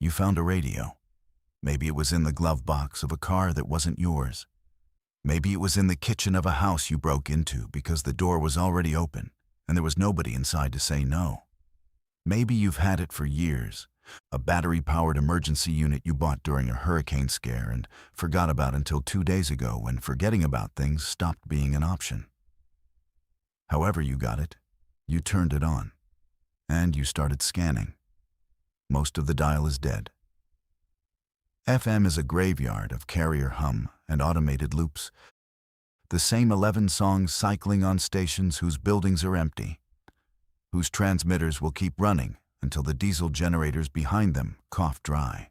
You found a radio. Maybe it was in the glove box of a car that wasn't yours. Maybe it was in the kitchen of a house you broke into because the door was already open and there was nobody inside to say no. Maybe you've had it for years, a battery-powered emergency unit you bought during a hurricane scare and forgot about until 2 days ago when forgetting about things stopped being an option. However you got it, you turned it on, and you started scanning. Most of the dial is dead. FM is a graveyard of carrier hum and automated loops, the same 11 songs cycling on stations whose buildings are empty, whose transmitters will keep running until the diesel generators behind them cough dry.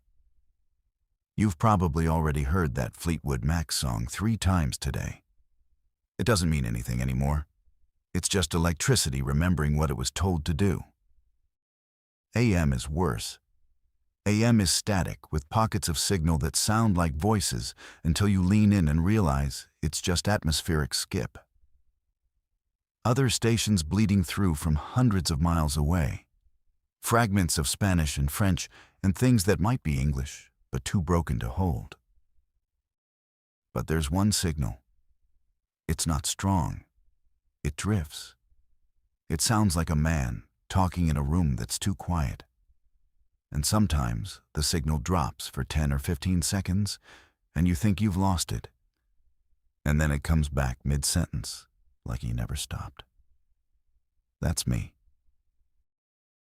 You've probably already heard that Fleetwood Mac song 3 times today. It doesn't mean anything anymore. It's just electricity remembering what it was told to do. AM is worse. AM is static with pockets of signal that sound like voices until you lean in and realize it's just atmospheric skip. Other stations bleeding through from hundreds of miles away. Fragments of Spanish and French and things that might be English, but too broken to hold. But there's one signal. It's not strong. It drifts. It sounds like a man talking in a room that's too quiet. And sometimes the signal drops for 10 or 15 seconds and you think you've lost it. And then it comes back mid-sentence, like he never stopped. That's me.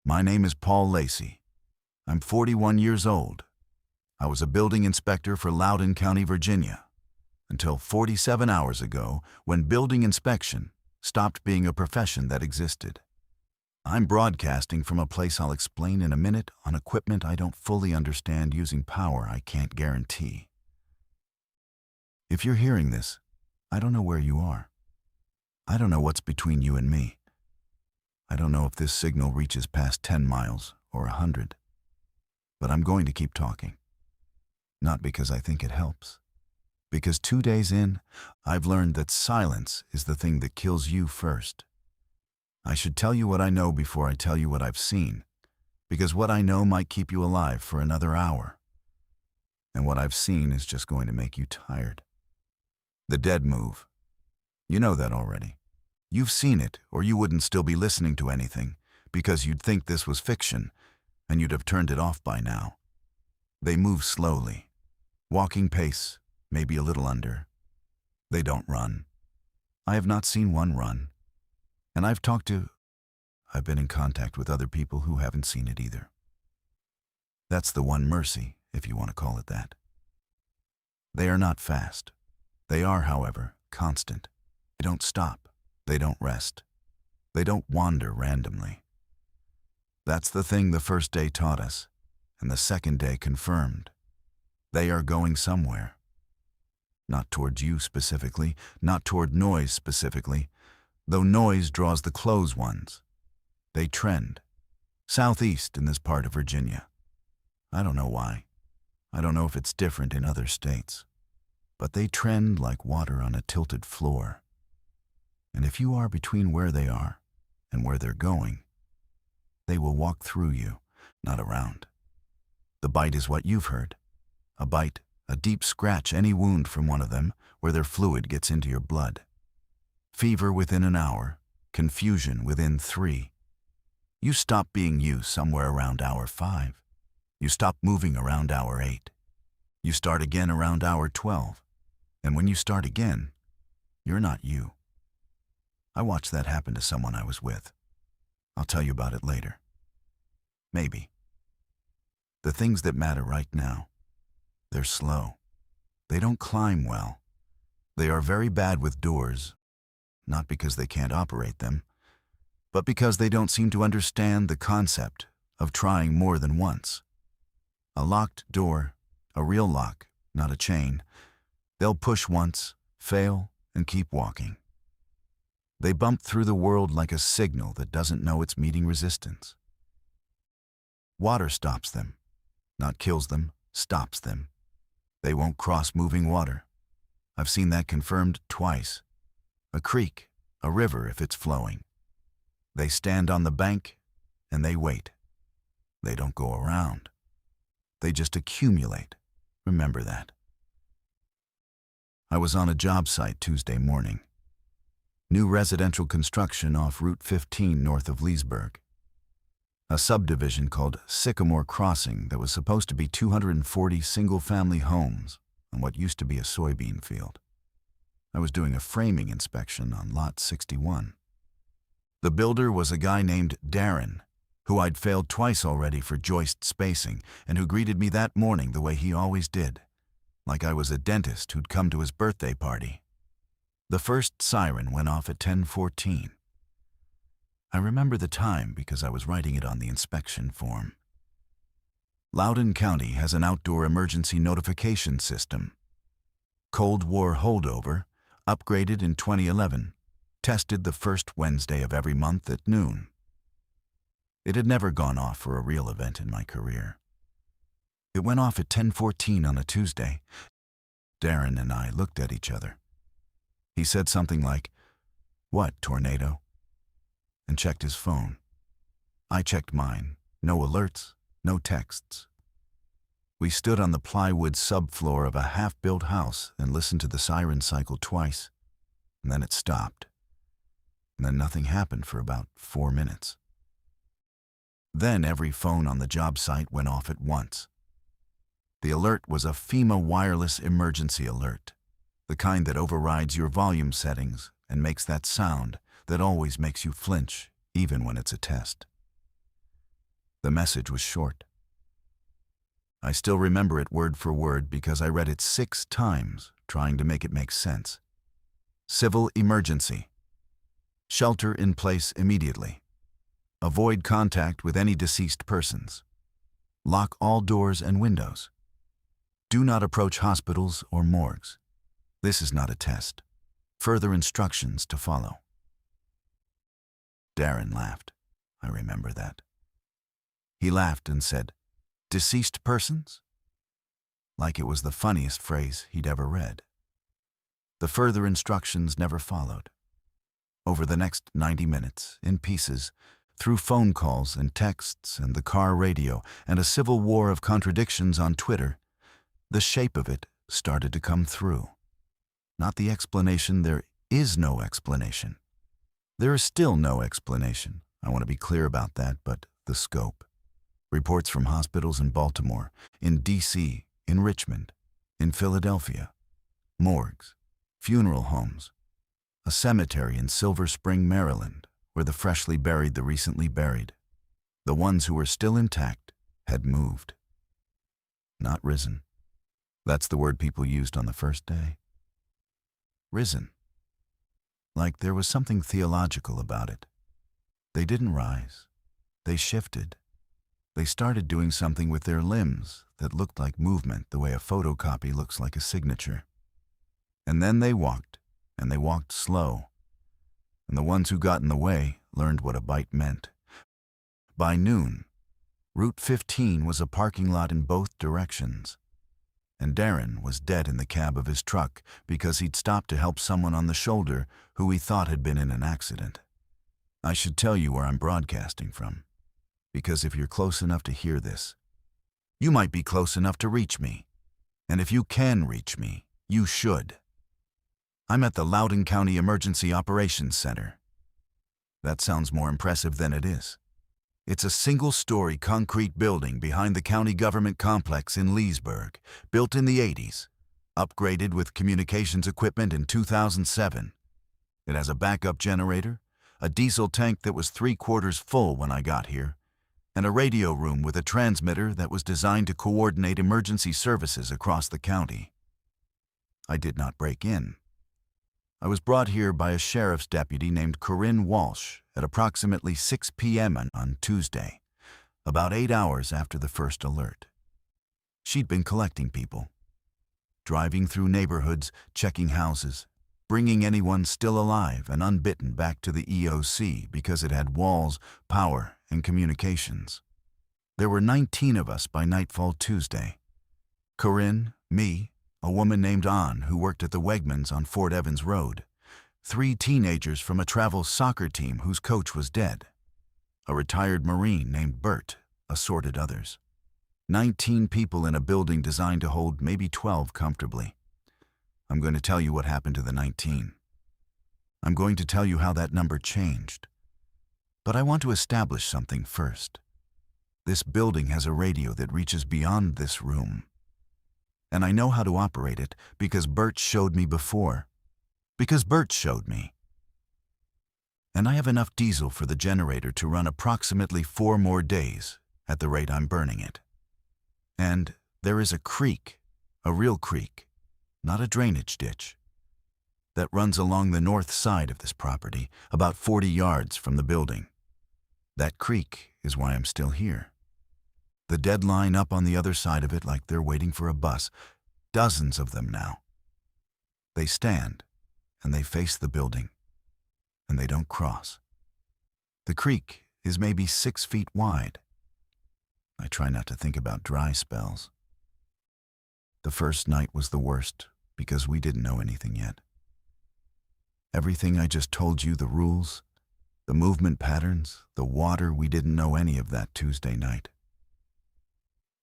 My name is Paul Lacey. I'm 41 years old. I was a building inspector for Loudoun County, Virginia, until 47 hours ago when building inspection stopped being a profession that existed. I'm broadcasting from a place I'll explain in a minute on equipment I don't fully understand using power I can't guarantee. If you're hearing this, I don't know where you are. I don't know what's between you and me. I don't know if this signal reaches past 10 miles or 100. But I'm going to keep talking. Not because I think it helps. Because 2 days in, I've learned that silence is the thing that kills you first. I should tell you what I know before I tell you what I've seen, because what I know might keep you alive for another hour. And what I've seen is just going to make you tired. The dead move. You know that already. You've seen it, or you wouldn't still be listening to anything, because you'd think this was fiction, and you'd have turned it off by now. They move slowly, walking pace, maybe a little under. They don't run. I have not seen one run. And I've been in contact with other people who haven't seen it either. That's the one mercy, if you want to call it that. They are not fast. They are, however, constant. They don't stop. They don't rest. They don't wander randomly. That's the thing the first day taught us, and the second day confirmed. They are going somewhere. Not towards you specifically, not toward noise specifically, though noise draws the close ones. They trend. Southeast in this part of Virginia. I don't know why. I don't know if it's different in other states. But they trend like water on a tilted floor. And if you are between where they are and where they're going, they will walk through you, not around. The bite is what you've heard. A bite, a deep scratch, any wound from one of them where their fluid gets into your blood. Fever within an hour, confusion within 3. You stop being you somewhere around hour 5. You stop moving around hour 8. You start again around hour 12. And when you start again, you're not you. I watched that happen to someone I was with. I'll tell you about it later. Maybe. The things that matter right now, they're slow. They don't climb well. They are very bad with doors, not because they can't operate them, but because they don't seem to understand the concept of trying more than once. A locked door, a real lock, not a chain. They'll push once, fail, and keep walking. They bump through the world like a signal that doesn't know it's meeting resistance. Water stops them, not kills them, stops them. They won't cross moving water. I've seen that confirmed twice. A creek, a river if it's flowing. They stand on the bank and they wait. They don't go around. They just accumulate. Remember that. I was on a job site Tuesday morning. New residential construction off Route 15 north of Leesburg. A subdivision called Sycamore Crossing that was supposed to be 240 single-family homes on what used to be a soybean field. I was doing a framing inspection on Lot 61. The builder was a guy named Darren, who I'd failed twice already for joist spacing and who greeted me that morning the way he always did, like I was a dentist who'd come to his birthday party. The first siren went off at 10:14. I remember the time because I was writing it on the inspection form. Loudoun County has an outdoor emergency notification system. Cold War holdover, upgraded in 2011, tested the first Wednesday of every month at noon. It had never gone off for a real event in my career. It went off at 10:14 on a Tuesday. Darren and I looked at each other. He said something like, "What, tornado?" and checked his phone. I checked mine. No alerts, no texts. We stood on the plywood subfloor of a half-built house and listened to the siren cycle twice, and then it stopped. And then nothing happened for about 4 minutes. Then every phone on the job site went off at once. The alert was a FEMA wireless emergency alert, the kind that overrides your volume settings and makes that sound that always makes you flinch, even when it's a test. The message was short. I still remember it word for word because I read it 6 times, trying to make it make sense. Civil emergency. Shelter in place immediately. Avoid contact with any deceased persons. Lock all doors and windows. Do not approach hospitals or morgues. This is not a test. Further instructions to follow. Darren laughed. I remember that. He laughed and said, "Deceased persons?" Like it was the funniest phrase he'd ever read. The further instructions never followed. Over the next 90 minutes, in pieces, through phone calls and texts and the car radio and a civil war of contradictions on Twitter, the shape of it started to come through. Not the explanation, there is no explanation. There is still no explanation. I want to be clear about that, but the scope. Reports from hospitals in Baltimore, in D.C., in Richmond, in Philadelphia, morgues, funeral homes, a cemetery in Silver Spring, Maryland, where the freshly buried the recently buried. The ones who were still intact had moved. Not risen. That's the word people used on the first day. Risen. Like there was something theological about it. They didn't rise. They shifted. They started doing something with their limbs that looked like movement the way a photocopy looks like a signature. And then they walked, and they walked slow. And the ones who got in the way learned what a bite meant. By noon, Route 15 was a parking lot in both directions. And Darren was dead in the cab of his truck because he'd stopped to help someone on the shoulder who he thought had been in an accident. I should tell you where I'm broadcasting from, because if you're close enough to hear this, you might be close enough to reach me. And if you can reach me, you should. I'm at the Loudoun County Emergency Operations Center. That sounds more impressive than it is. It's a single-story concrete building behind the county government complex in Leesburg, built in the 80s, upgraded with communications equipment in 2007. It has a backup generator, a diesel tank that was 3/4 full when I got here, and a radio room with a transmitter that was designed to coordinate emergency services across the county. I did not break in. I was brought here by a sheriff's deputy named Corinne Walsh at approximately 6 p.m. on Tuesday, about 8 hours after the first alert. She'd been collecting people, driving through neighborhoods, checking houses, bringing anyone still alive and unbitten back to the EOC because it had walls, power, and communications. There were 19 of us by nightfall Tuesday. Corinne, me, a woman named Ann who worked at the Wegmans on Fort Evans Road, 3 teenagers from a travel soccer team whose coach was dead, a retired Marine named Bert, assorted others. 19 people in a building designed to hold maybe 12 comfortably. I'm going to tell you what happened to the 19. I'm going to tell you how that number changed. But I want to establish something first. This building has a radio that reaches beyond this room. And I know how to operate it because Bert showed me before. Because Bert showed me. And I have enough diesel for the generator to run approximately 4 more days at the rate I'm burning it. And there is a creek, a real creek, not a drainage ditch, that runs along the north side of this property, about 40 yards from the building. That creek is why I'm still here. The dead line up on the other side of it like they're waiting for a bus, dozens of them now. They stand, and they face the building, and they don't cross. The creek is maybe 6 feet wide. I try not to think about dry spells. The first night was the worst because we didn't know anything yet. Everything I just told you, the rules, the movement patterns, the water, we didn't know any of that Tuesday night.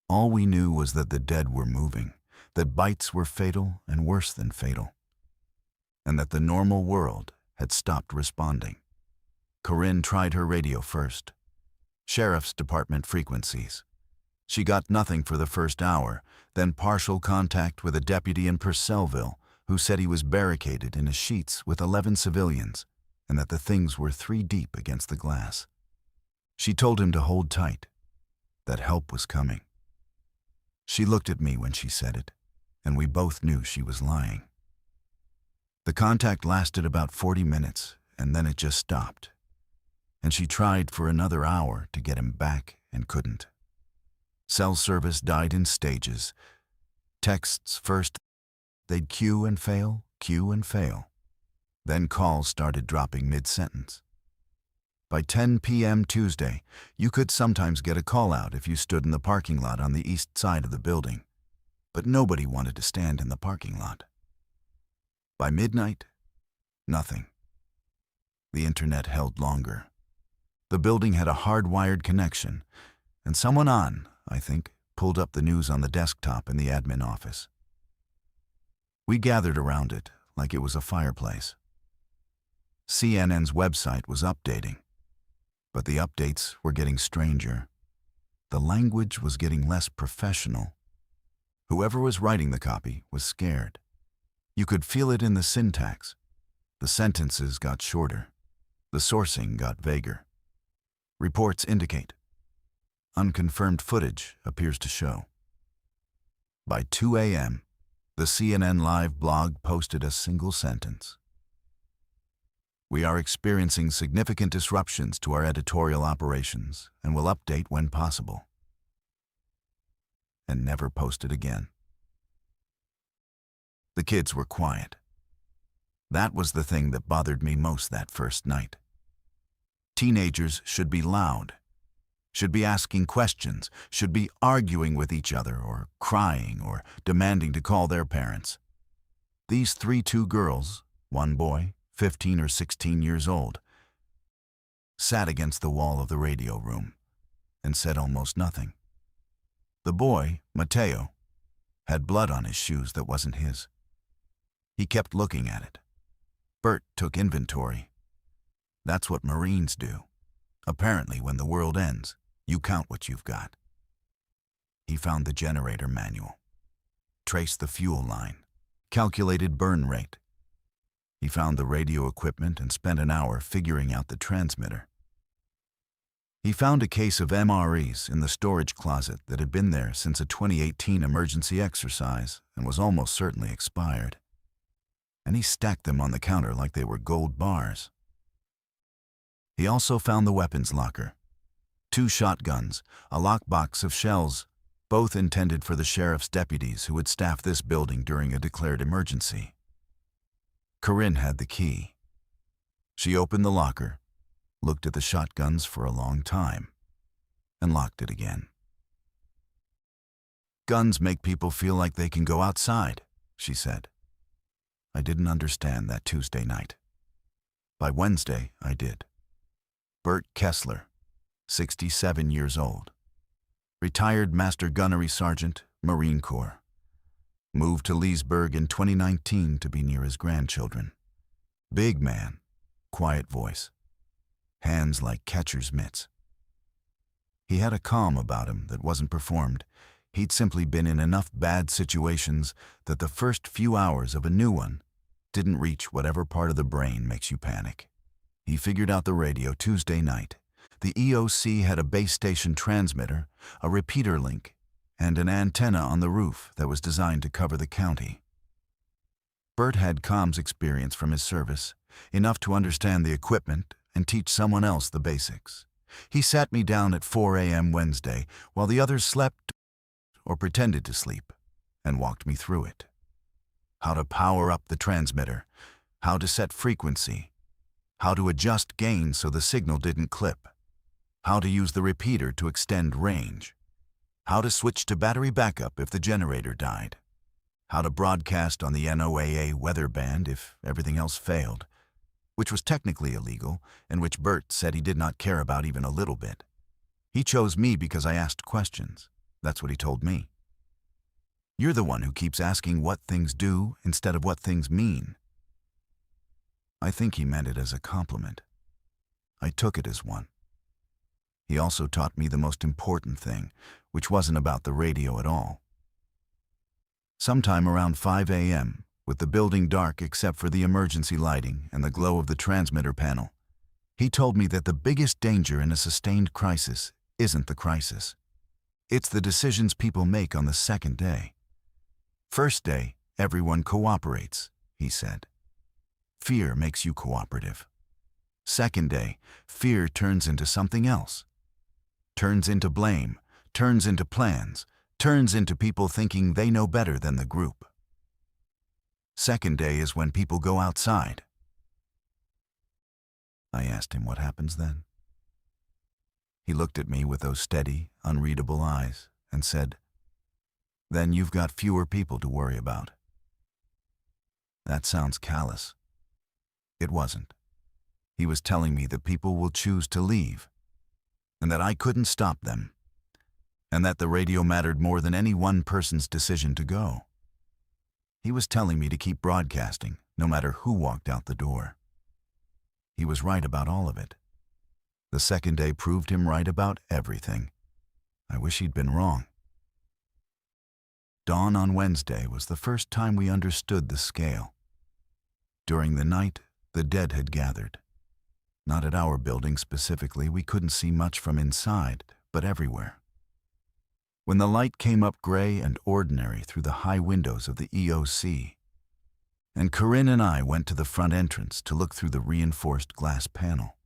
All we knew was that the dead were moving, that bites were fatal and worse than fatal, and that the normal world had stopped responding. Corinne tried her radio first. Sheriff's Department frequencies. She got nothing for the first hour, then partial contact with a deputy in Purcellville who said he was barricaded in his sheets with 11 civilians and that the things were 3 deep against the glass. She told him to hold tight, that help was coming. She looked at me when she said it, and we both knew she was lying. The contact lasted about 40 minutes, and then it just stopped. And she tried for another hour to get him back and couldn't. Cell service died in stages. Texts first, they'd queue and fail. Then calls started dropping mid-sentence. By 10 p.m. Tuesday, you could sometimes get a call out if you stood in the parking lot on the east side of the building, but nobody wanted to stand in the parking lot. By midnight, nothing. The internet held longer. The building had a hardwired connection, and someone I think, pulled up the news on the desktop in the admin office. We gathered around it like it was a fireplace. CNN's website was updating, but the updates were getting stranger. The language was getting less professional. Whoever was writing the copy was scared. You could feel it in the syntax. The sentences got shorter. The sourcing got vaguer. Reports indicate. Unconfirmed footage appears to show. By 2 a.m., the CNN Live blog posted a single sentence. We are experiencing significant disruptions to our editorial operations and will update when possible. And never posted again. The kids were quiet. That was the thing that bothered me most that first night. Teenagers should be loud, should be asking questions, should be arguing with each other or crying or demanding to call their parents. These 2 girls, 1 boy, 15 or 16 years old, sat against the wall of the radio room and said almost nothing. The boy, Mateo, had blood on his shoes that wasn't his. He kept looking at it. Bert took inventory. That's what Marines do. Apparently, when the world ends, you count what you've got. He found the generator manual, traced the fuel line, calculated burn rate. He found the radio equipment and spent an hour figuring out the transmitter. He found a case of MREs in the storage closet that had been there since a 2018 emergency exercise and was almost certainly expired. And he stacked them on the counter like they were gold bars. He also found the weapons locker, 2 shotguns, a lockbox of shells, both intended for the sheriff's deputies who would staff this building during a declared emergency. Corinne had the key. She opened the locker, looked at the shotguns for a long time, and locked it again. Guns make people feel like they can go outside, she said. I didn't understand that Tuesday night. By Wednesday, I did. Bert Kessler, 67 years old. Retired Master Gunnery Sergeant, Marine Corps. Moved to Leesburg in 2019 to be near his grandchildren. Big man, quiet voice, hands like catcher's mitts. He had a calm about him that wasn't performed. He'd simply been in enough bad situations that the first few hours of a new one didn't reach whatever part of the brain makes you panic. He figured out the radio Tuesday night. The EOC had a base station transmitter, a repeater link, and an antenna on the roof that was designed to cover the county. Bert had comms experience from his service, enough to understand the equipment and teach someone else the basics. He sat me down at 4 a.m. Wednesday while the others slept or pretended to sleep and walked me through it. How to power up the transmitter, how to set frequency, how to adjust gain so the signal didn't clip, how to use the repeater to extend range, how to switch to battery backup if the generator died, how to broadcast on the NOAA weather band if everything else failed, which was technically illegal and which Bert said he did not care about even a little bit. He chose me because I asked questions. That's what he told me. You're the one who keeps asking what things do instead of what things mean. I think he meant it as a compliment. I took it as one. He also taught me the most important thing, which wasn't about the radio at all. Sometime around 5 a.m., with the building dark except for the emergency lighting and the glow of the transmitter panel, he told me that the biggest danger in a sustained crisis isn't the crisis. It's the decisions people make on the second day. First day, everyone cooperates, he said. Fear makes you cooperative. Second day, fear turns into something else. Turns into blame, turns into plans, turns into people thinking they know better than the group. Second day is when people go outside. I asked him what happens then. He looked at me with those steady, unreadable eyes and said, "Then you've got fewer people to worry about." That sounds callous. It wasn't. He was telling me that people will choose to leave, and that I couldn't stop them, and that the radio mattered more than any one person's decision to go. He was telling me to keep broadcasting, no matter who walked out the door. He was right about all of it. The second day proved him right about everything. I wish he'd been wrong. Dawn on Wednesday was the first time we understood the scale. During the night, the dead had gathered. Not at our building specifically, we couldn't see much from inside, but everywhere. When the light came up gray and ordinary through the high windows of the EOC, and Corinne and I went to the front entrance to look through the reinforced glass panel.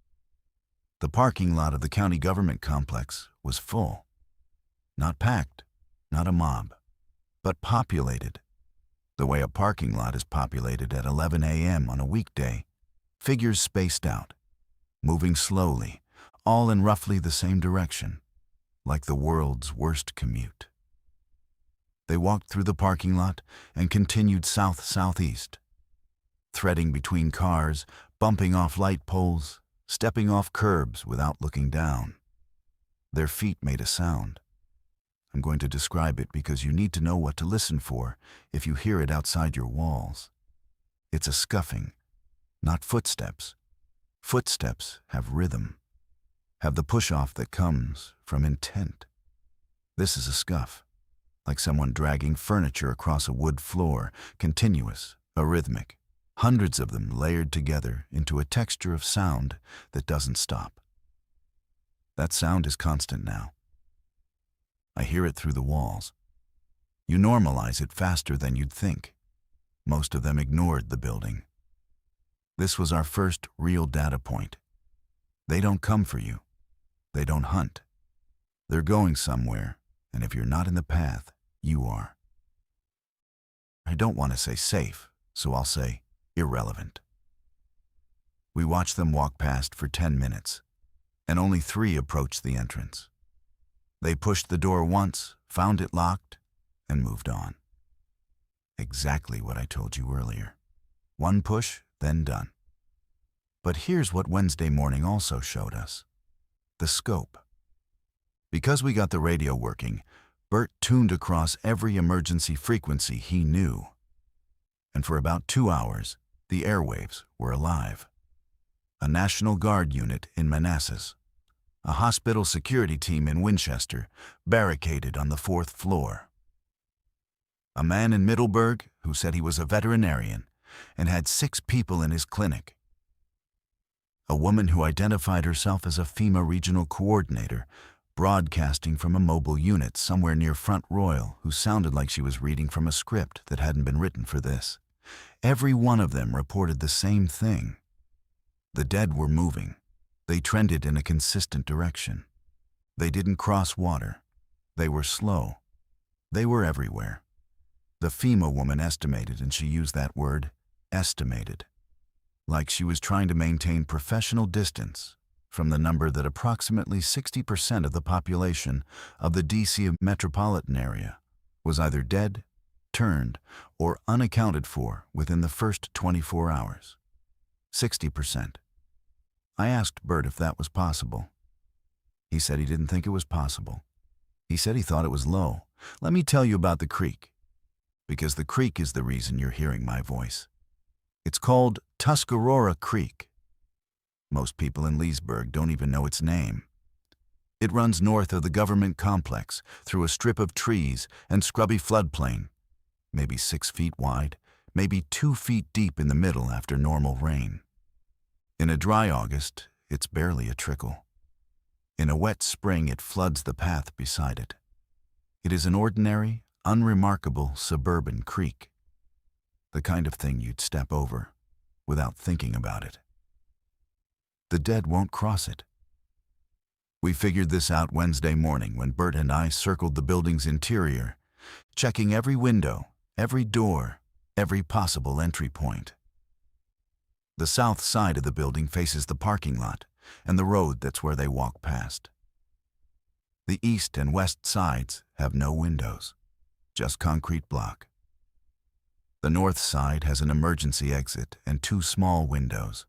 The parking lot of the county government complex was full. Not packed, not a mob, but populated. The way a parking lot is populated at 11 a.m. on a weekday, figures spaced out, moving slowly, all in roughly the same direction, like the world's worst commute. They walked through the parking lot and continued south-southeast, threading between cars, bumping off light poles, stepping off curbs without looking down. Their feet made a sound. I'm going to describe it because you need to know what to listen for if you hear it outside your walls. It's a scuffing, not footsteps. Footsteps have rhythm, have the push-off that comes from intent. This is a scuff, like someone dragging furniture across a wood floor, continuous, arrhythmic, hundreds of them layered together into a texture of sound that doesn't stop. That sound is constant now. I hear it through the walls. You normalize it faster than you'd think. Most of them ignored the building. This was our first real data point. They don't come for you. They don't hunt. They're going somewhere, and if you're not in the path, you are. I don't want to say safe, so I'll say irrelevant. We watched them walk past for 10 minutes, and only 3 approached the entrance. They pushed the door once, found it locked, and moved on. Exactly what I told you earlier. One push, then done. But here's what Wednesday morning also showed us. The scope. Because we got the radio working, Bert tuned across every emergency frequency he knew. And for about 2 hours, the airwaves were alive. A National Guard unit in Manassas, a hospital security team in Winchester, barricaded on the 4th floor. A man in Middleburg who said he was a veterinarian and had 6 people in his clinic. A woman who identified herself as a FEMA regional coordinator, broadcasting from a mobile unit somewhere near Front Royal, who sounded like she was reading from a script that hadn't been written for this. Every one of them reported the same thing. The dead were moving. They trended in a consistent direction. They didn't cross water. They were slow. They were everywhere. The FEMA woman estimated, and she used that word, estimated, like she was trying to maintain professional distance from the number that approximately 60% of the population of the DC metropolitan area was either dead, turned, or unaccounted for within the first 24 hours. 60%. I asked Bert if that was possible. He said he didn't think it was possible. He said he thought it was low. Let me tell you about the creek, because the creek is the reason you're hearing my voice. It's called Tuscarora Creek. Most people in Leesburg don't even know its name. It runs north of the government complex through a strip of trees and scrubby floodplain, maybe 6 feet wide, maybe 2 feet deep in the middle after normal rain. In a dry August, it's barely a trickle. In a wet spring, it floods the path beside it. It is an ordinary, unremarkable suburban creek. The kind of thing you'd step over without thinking about it. The dead won't cross it. We figured this out Wednesday morning when Bert and I circled the building's interior, checking every window, every door, every possible entry point. The south side of the building faces the parking lot and the road that's where they walk past. The east and west sides have no windows, just concrete block. The north side has an emergency exit and 2 small windows.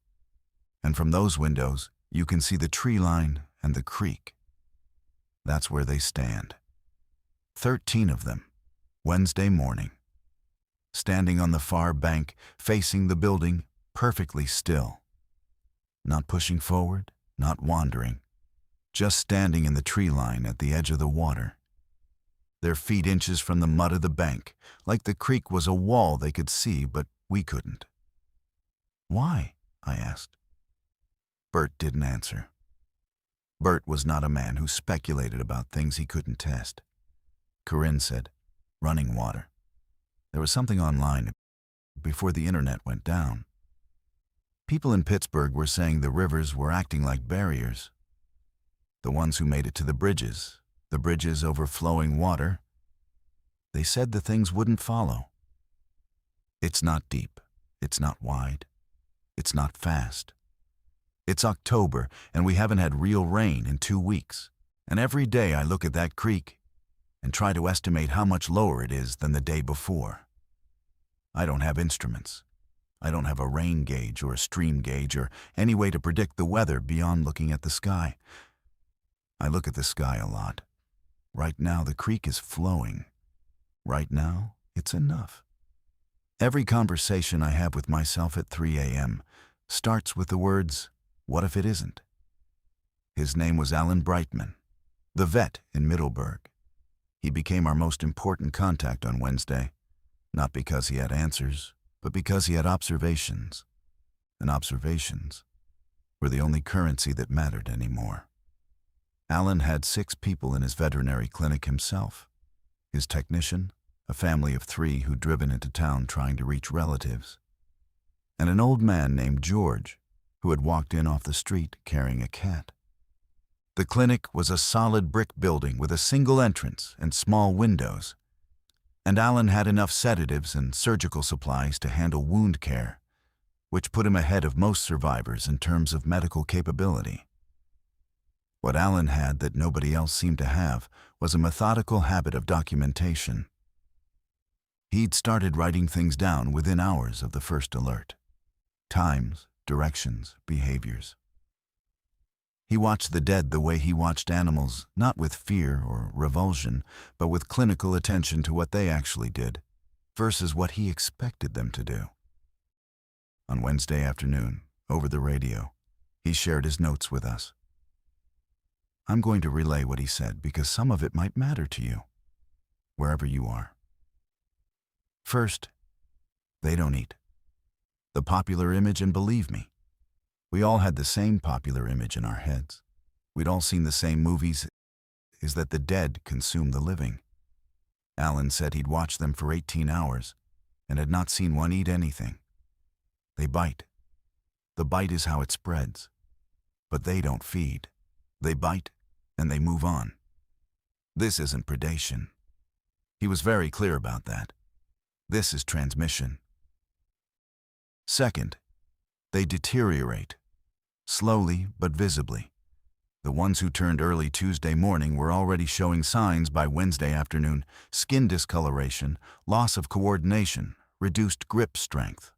And from those windows, you can see the tree line and the creek. That's where they stand. 13 of them, Wednesday morning. Standing on the far bank, facing the building, perfectly still. Not pushing forward, not wandering. Just standing in the tree line at the edge of the water. Their feet inches from the mud of the bank, like the creek was a wall they could see, but we couldn't. Why? I asked. Bert didn't answer. Bert was not a man who speculated about things he couldn't test. Corinne said, running water. There was something online before the internet went down. People in Pittsburgh were saying the rivers were acting like barriers. The ones who made it to the bridges overflowing water, they said the things wouldn't follow. It's not deep, it's not wide, it's not fast. It's October, and we haven't had real rain in 2 weeks. And every day I look at that creek and try to estimate how much lower it is than the day before. I don't have instruments. I don't have a rain gauge or a stream gauge or any way to predict the weather beyond looking at the sky. I look at the sky a lot. Right now, the creek is flowing. Right now, it's enough. Every conversation I have with myself at 3 a.m. starts with the words, "What if it isn't?" His name was Alan Brightman, the vet in Middleburg. He became our most important contact on Wednesday, not because he had answers, but because he had observations. And observations were the only currency that mattered anymore. Alan had 6 people in his veterinary clinic himself. His technician, a family of 3 who'd driven into town trying to reach relatives, and an old man named George who had walked in off the street carrying a cat. The clinic was a solid brick building with a single entrance and small windows, and Alan had enough sedatives and surgical supplies to handle wound care, which put him ahead of most survivors in terms of medical capability. What Alan had that nobody else seemed to have was a methodical habit of documentation. He'd started writing things down within hours of the first alert. Times, directions, behaviors. He watched the dead the way he watched animals, not with fear or revulsion, but with clinical attention to what they actually did, versus what he expected them to do. On Wednesday afternoon, over the radio, he shared his notes with us. I'm going to relay what he said because some of it might matter to you, wherever you are. First, they don't eat. The popular image, and believe me, we all had the same popular image in our heads. We'd all seen the same movies, is that the dead consume the living. Alan said he'd watched them for 18 hours and had not seen one eat anything. They bite. The bite is how it spreads. But they don't feed. They bite and they move on. This isn't predation. He was very clear about that. This is transmission. Second, they deteriorate. Slowly but visibly. The ones who turned early Tuesday morning were already showing signs by Wednesday afternoon: skin discoloration, loss of coordination, reduced grip strength.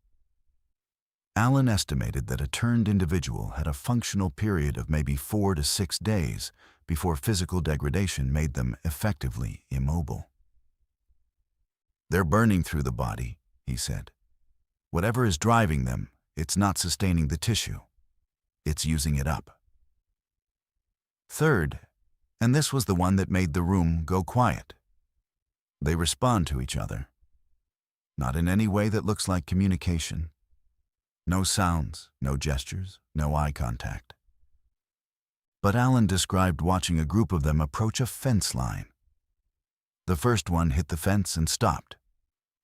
Alan estimated that a turned individual had a functional period of maybe 4 to 6 days before physical degradation made them effectively immobile. They're burning through the body, he said. Whatever is driving them, it's not sustaining the tissue. It's using it up. Third, and this was the one that made the room go quiet, they respond to each other. Not in any way that looks like communication. No sounds, no gestures, no eye contact. But Alan described watching a group of them approach a fence line. The first one hit the fence and stopped.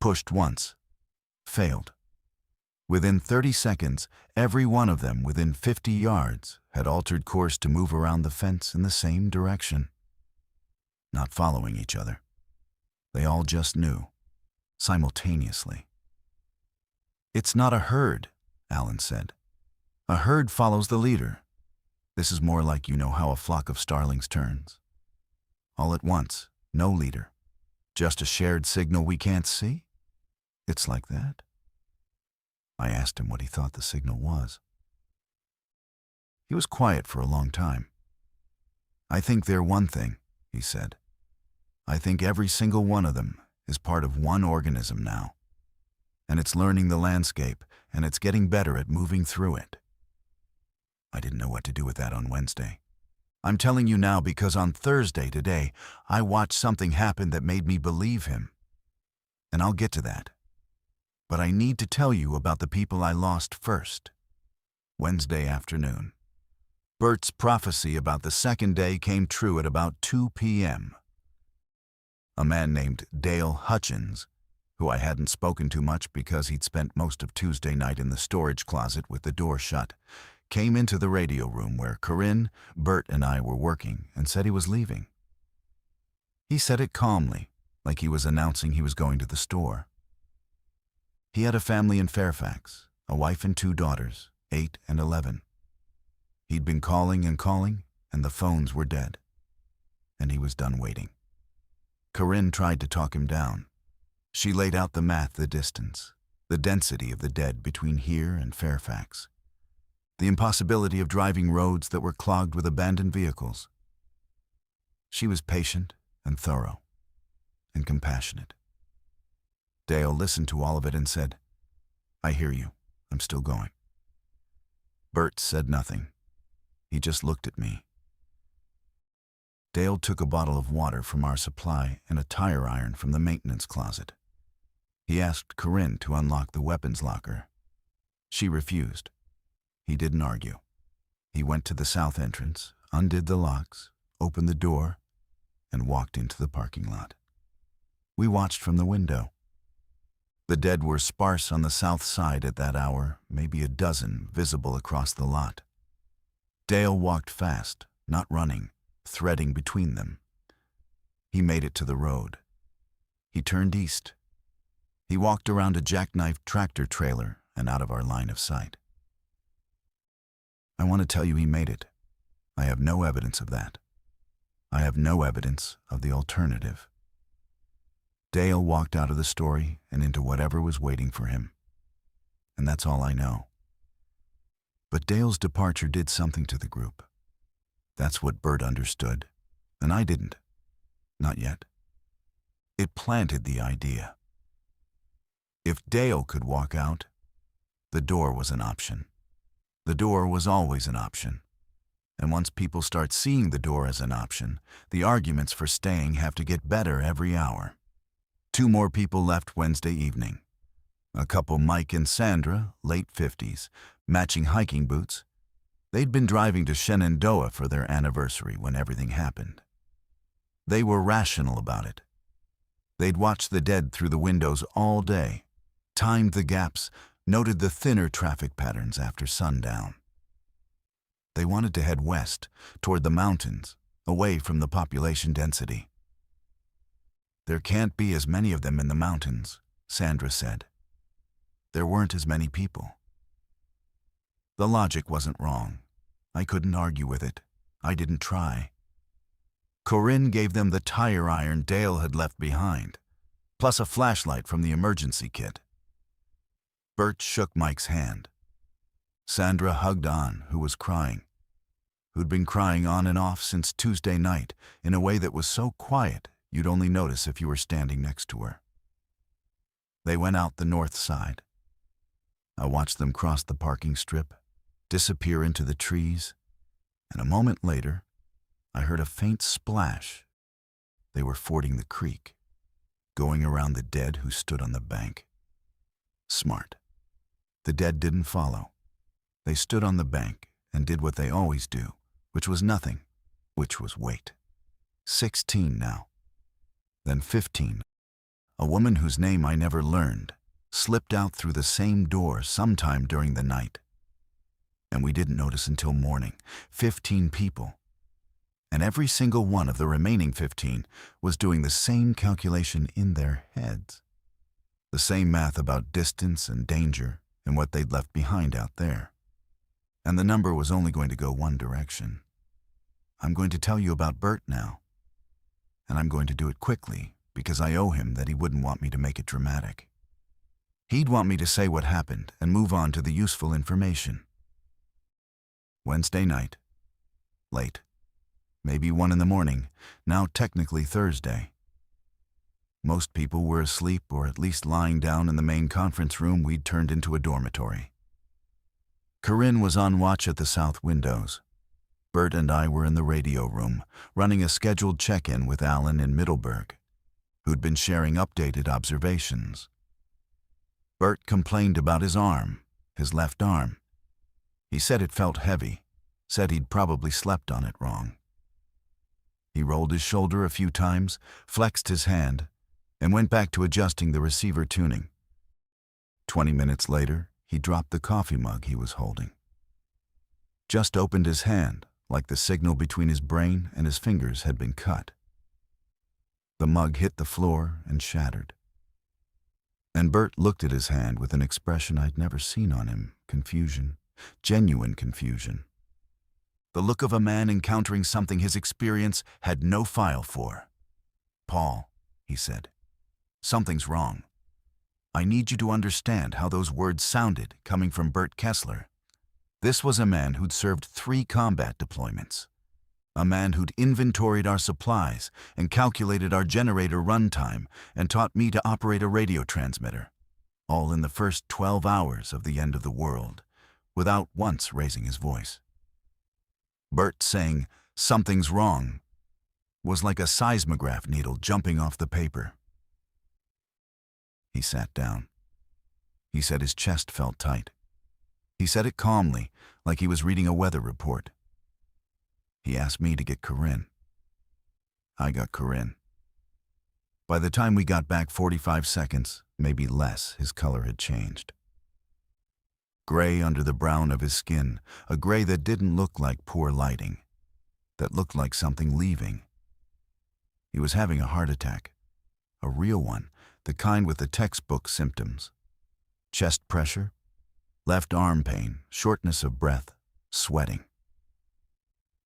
Pushed once. Failed. Within 30 seconds, every one of them within 50 yards had altered course to move around the fence in the same direction. Not following each other. They all just knew, simultaneously. It's not a herd, Alan said. A herd follows the leader. This is more like how a flock of starlings turns. All at once, no leader. Just a shared signal we can't see? It's like that. I asked him what he thought the signal was. He was quiet for a long time. I think they're one thing, he said. I think every single one of them is part of one organism now. And it's learning the landscape, and it's getting better at moving through it. I didn't know what to do with that on Wednesday. I'm telling you now because on Thursday today, I watched something happen that made me believe him. And I'll get to that. But I need to tell you about the people I lost first. Wednesday afternoon. Bert's prophecy about the second day came true at about 2 p.m. A man named Dale Hutchins, who I hadn't spoken to much because he'd spent most of Tuesday night in the storage closet with the door shut, came into the radio room where Corinne, Bert, and I were working and said he was leaving. He said it calmly, like he was announcing he was going to the store. He had a family in Fairfax, a wife and 2 daughters, 8 and 11. He'd been calling and calling, and the phones were dead. And he was done waiting. Corinne tried to talk him down. She laid out the math, the distance, the density of the dead between here and Fairfax, the impossibility of driving roads that were clogged with abandoned vehicles. She was patient and thorough and compassionate. Dale listened to all of it and said, I hear you. I'm still going. Bert said nothing. He just looked at me. Dale took a bottle of water from our supply and a tire iron from the maintenance closet. He asked Corinne to unlock the weapons locker. She refused. He didn't argue. He went to the south entrance, undid the locks, opened the door, and walked into the parking lot. We watched from the window. The dead were sparse on the south side at that hour, maybe a dozen visible across the lot. Dale walked fast, not running, threading between them. He made it to the road. He turned east. He walked around a jackknifed tractor trailer and out of our line of sight. I want to tell you he made it. I have no evidence of that. I have no evidence of the alternative. Dale walked out of the story and into whatever was waiting for him. And that's all I know. But Dale's departure did something to the group. That's what Bert understood, and I didn't. Not yet. It planted the idea. If Dale could walk out, the door was an option. The door was always an option. And once people start seeing the door as an option, the arguments for staying have to get better every hour. 2 more people left Wednesday evening. A couple, Mike and Sandra, late 50s, matching hiking boots. They'd been driving to Shenandoah for their anniversary when everything happened. They were rational about it. They'd watched the dead through the windows all day, timed the gaps, noted the thinner traffic patterns after sundown. They wanted to head west, toward the mountains, away from the population density. There can't be as many of them in the mountains, Sandra said. There weren't as many people. The logic wasn't wrong. I couldn't argue with it. I didn't try. Corinne gave them the tire iron Dale had left behind, plus a flashlight from the emergency kit. Bert shook Mike's hand. Sandra hugged Ann, who was crying, who'd been crying on and off since Tuesday night in a way that was so quiet you'd only notice if you were standing next to her. They went out the north side. I watched them cross the parking strip, disappear into the trees, and a moment later, I heard a faint splash. They were fording the creek, going around the dead who stood on the bank. Smart. The dead didn't follow. They stood on the bank and did what they always do, which was nothing, which was wait. 16 now. Then 15. A woman whose name I never learned slipped out through the same door sometime during the night. And we didn't notice until morning. 15 people. And every single one of the remaining 15 was doing the same calculation in their heads. The same math about distance and danger and what they'd left behind out there. And the number was only going to go one direction. I'm going to tell you about Bert now. And I'm going to do it quickly because I owe him that he wouldn't want me to make it dramatic. He'd want me to say what happened and move on to the useful information. Wednesday night. Late. Maybe 1 in the morning, now technically Thursday. Most people were asleep or at least lying down in the main conference room we'd turned into a dormitory. Corinne was on watch at the south windows. Bert and I were in the radio room, running a scheduled check-in with Alan in Middleburg, who'd been sharing updated observations. Bert complained about his arm, his left arm. He said it felt heavy, said he'd probably slept on it wrong. He rolled his shoulder a few times, flexed his hand, and went back to adjusting the receiver tuning. 20 minutes later, he dropped the coffee mug he was holding. Just opened his hand, like the signal between his brain and his fingers had been cut. The mug hit the floor and shattered. And Bert looked at his hand with an expression I'd never seen on him, confusion, genuine confusion. The look of a man encountering something his experience had no file for. "Paul," he said, "something's wrong. I need you to understand how those words sounded coming from Bert Kessler. This was a man who'd served 3 combat deployments. A man who'd inventoried our supplies and calculated our generator runtime and taught me to operate a radio transmitter, all in the first 12 hours of the end of the world, without once raising his voice. Bert saying, 'Something's wrong,' was like a seismograph needle jumping off the paper." He sat down. He said his chest felt tight. He said it calmly, like he was reading a weather report. He asked me to get Corinne. I got Corinne. By the time we got back 45 seconds, maybe less, his color had changed. Gray under the brown of his skin, a gray that didn't look like poor lighting, that looked like something leaving. He was having a heart attack, a real one, the kind with the textbook symptoms. Chest pressure, left arm pain, shortness of breath, sweating.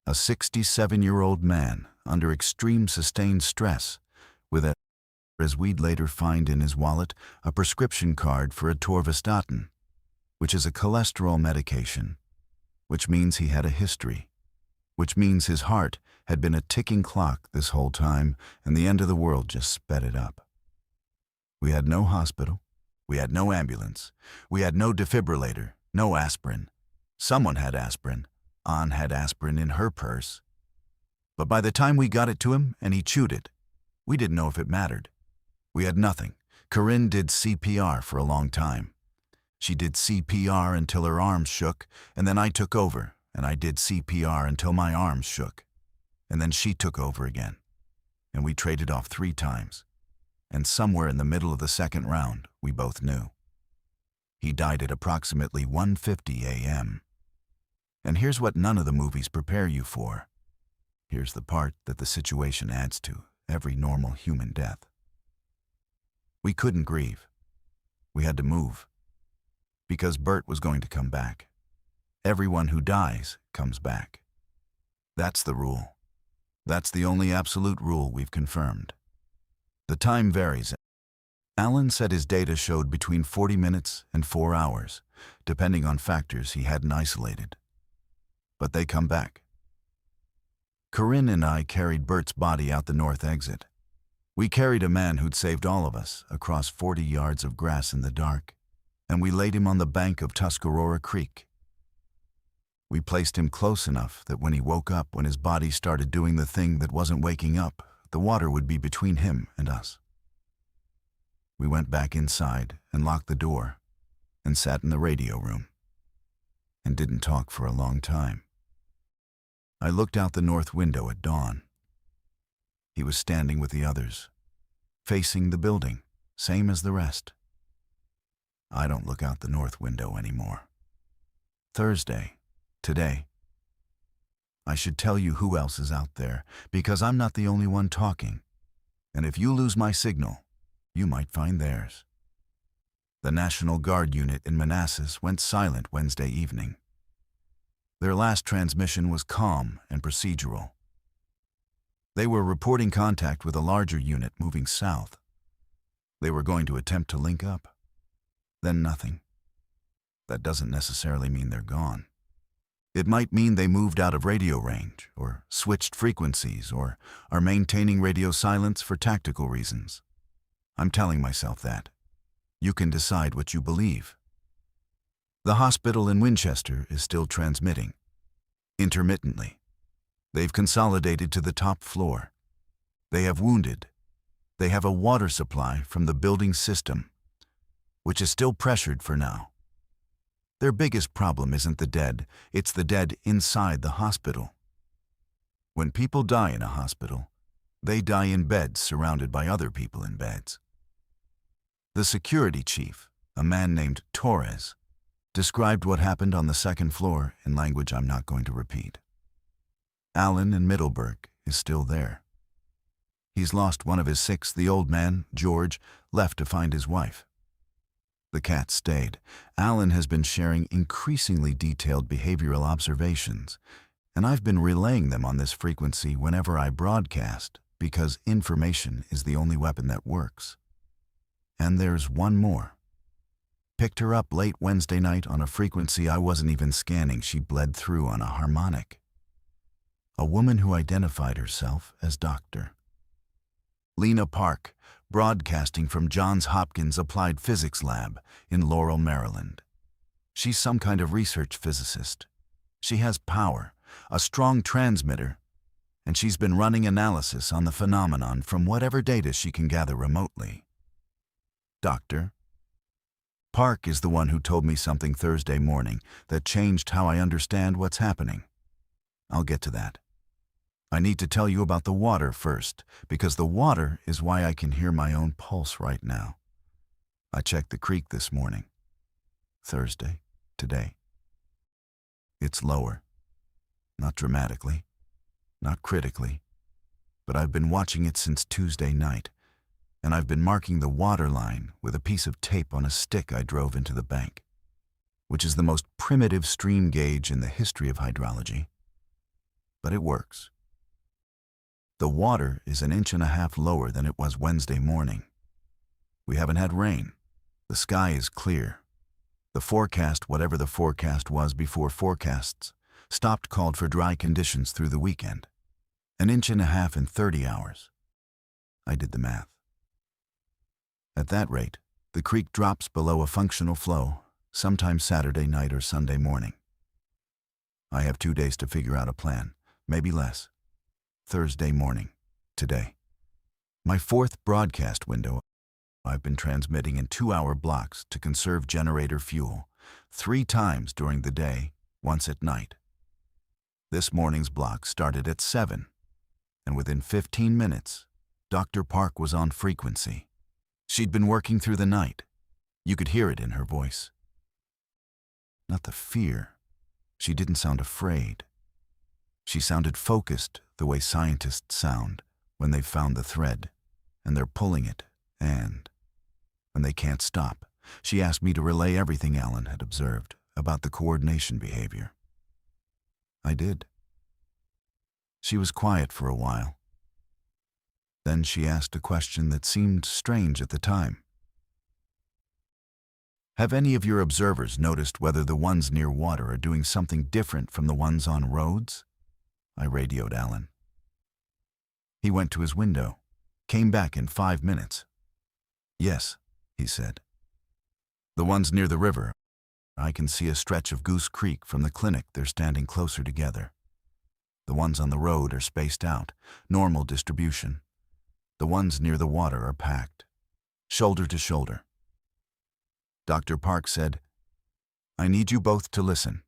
A 67-year-old man under extreme sustained stress with a, as we'd later find in his wallet, a prescription card for atorvastatin, which is a cholesterol medication, which means he had a history. which means his heart had been a ticking clock this whole time, and the end of the world just sped it up. We had no hospital. We had no ambulance. We had no defibrillator, no aspirin. Someone had aspirin. Ann had aspirin in her purse. But by the time we got it to him and he chewed it, we didn't know if it mattered. We had nothing. Corinne did CPR for a long time. She did CPR until her arms shook, and then I took over, and I did CPR until my arms shook. And then she took over again. And we traded off 3 times. And somewhere in the middle of the second round, we both knew. He died at approximately 1:50 a.m. And here's what none of the movies prepare you for. Here's the part that the situation adds to every normal human death. We couldn't grieve. We had to move. Because Bert was going to come back. Everyone who dies comes back. That's the rule. That's the only absolute rule we've confirmed. The time varies. Alan said his data showed between 40 minutes and 4 hours, depending on factors he hadn't isolated. But they come back. Corinne and I carried Bert's body out the north exit. We carried a man who'd saved all of us across 40 yards of grass in the dark, and we laid him on the bank of Tuscarora Creek. We placed him close enough that when he woke up, when his body started doing the thing that wasn't waking up, the water would be between him and us. We went back inside and locked the door and sat in the radio room and didn't talk for a long time. I looked out the north window at dawn. He was standing with the others, facing the building, same as the rest. I don't look out the north window anymore. Thursday, today. I should tell you who else is out there, because I'm not the only one talking. And if you lose my signal, you might find theirs. The National Guard unit in Manassas went silent Wednesday evening. Their last transmission was calm and procedural. They were reporting contact with a larger unit moving south. They were going to attempt to link up. Then nothing. That doesn't necessarily mean they're gone. It might mean they moved out of radio range, or switched frequencies, or are maintaining radio silence for tactical reasons. I'm telling myself that. You can decide what you believe. The hospital in Winchester is still transmitting. Intermittently. They've consolidated to the top floor. They have wounded. They have a water supply from the building system, which is still pressured for now. Their biggest problem isn't the dead, it's the dead inside the hospital. When people die in a hospital, they die in beds surrounded by other people in beds. The security chief, a man named Torres, described what happened on the second floor in language I'm not going to repeat. Alan in Middleburg is still there. He's lost one of his 6. The old man, George, left to find his wife. The cat stayed. Alan has been sharing increasingly detailed behavioral observations, and I've been relaying them on this frequency whenever I broadcast, because information is the only weapon that works. And there's one more. Picked her up late Wednesday night on a frequency I wasn't even scanning. She bled through on a harmonic. A woman who identified herself as Dr. Lena Park, broadcasting from Johns Hopkins Applied Physics Lab in Laurel, Maryland. She's some kind of research physicist. She has power, a strong transmitter, and she's been running analysis on the phenomenon from whatever data she can gather remotely. Dr. Park is the one who told me something Thursday morning that changed how I understand what's happening. I'll get to that. I need to tell you about the water first, because the water is why I can hear my own pulse right now. I checked the creek this morning. Thursday, today. It's lower. Not dramatically, not critically, but I've been watching it since Tuesday night, and I've been marking the water line with a piece of tape on a stick I drove into the bank, which is the most primitive stream gauge in the history of hydrology. But it works. The water is 1.5 inches lower than it was Wednesday morning. We haven't had rain. The sky is clear. The forecast, whatever the forecast was before forecasts, Stopped called for dry conditions through the weekend. 1.5 inches in 30 hours. I did the math. At that rate, the creek drops below a functional flow, sometime Saturday night or Sunday morning. I have 2 days to figure out a plan, maybe less. Thursday morning, today. My 4th broadcast window. I've been transmitting in 2-hour blocks to conserve generator fuel, 3 times during the day, once at night. This morning's block started at 7, and within 15 minutes, Dr. Park was on frequency. She'd been working through the night. You could hear it in her voice. Not the fear. She didn't sound afraid. She sounded focused the way scientists sound when they've found the thread, and they're pulling it, and when they can't stop. She asked me to relay everything Alan had observed about the coordination behavior. I did. She was quiet for a while. Then she asked a question that seemed strange at the time. Have any of your observers noticed whether the ones near water are doing something different from the ones on roads? I radioed Alan. He went to his window, came back in 5 minutes. Yes, he said. The ones near the river, I can see a stretch of Goose Creek from the clinic. They're standing closer together. The ones on the road are spaced out, normal distribution. The ones near the water are packed, shoulder to shoulder. Dr. Park said, I need you both to listen.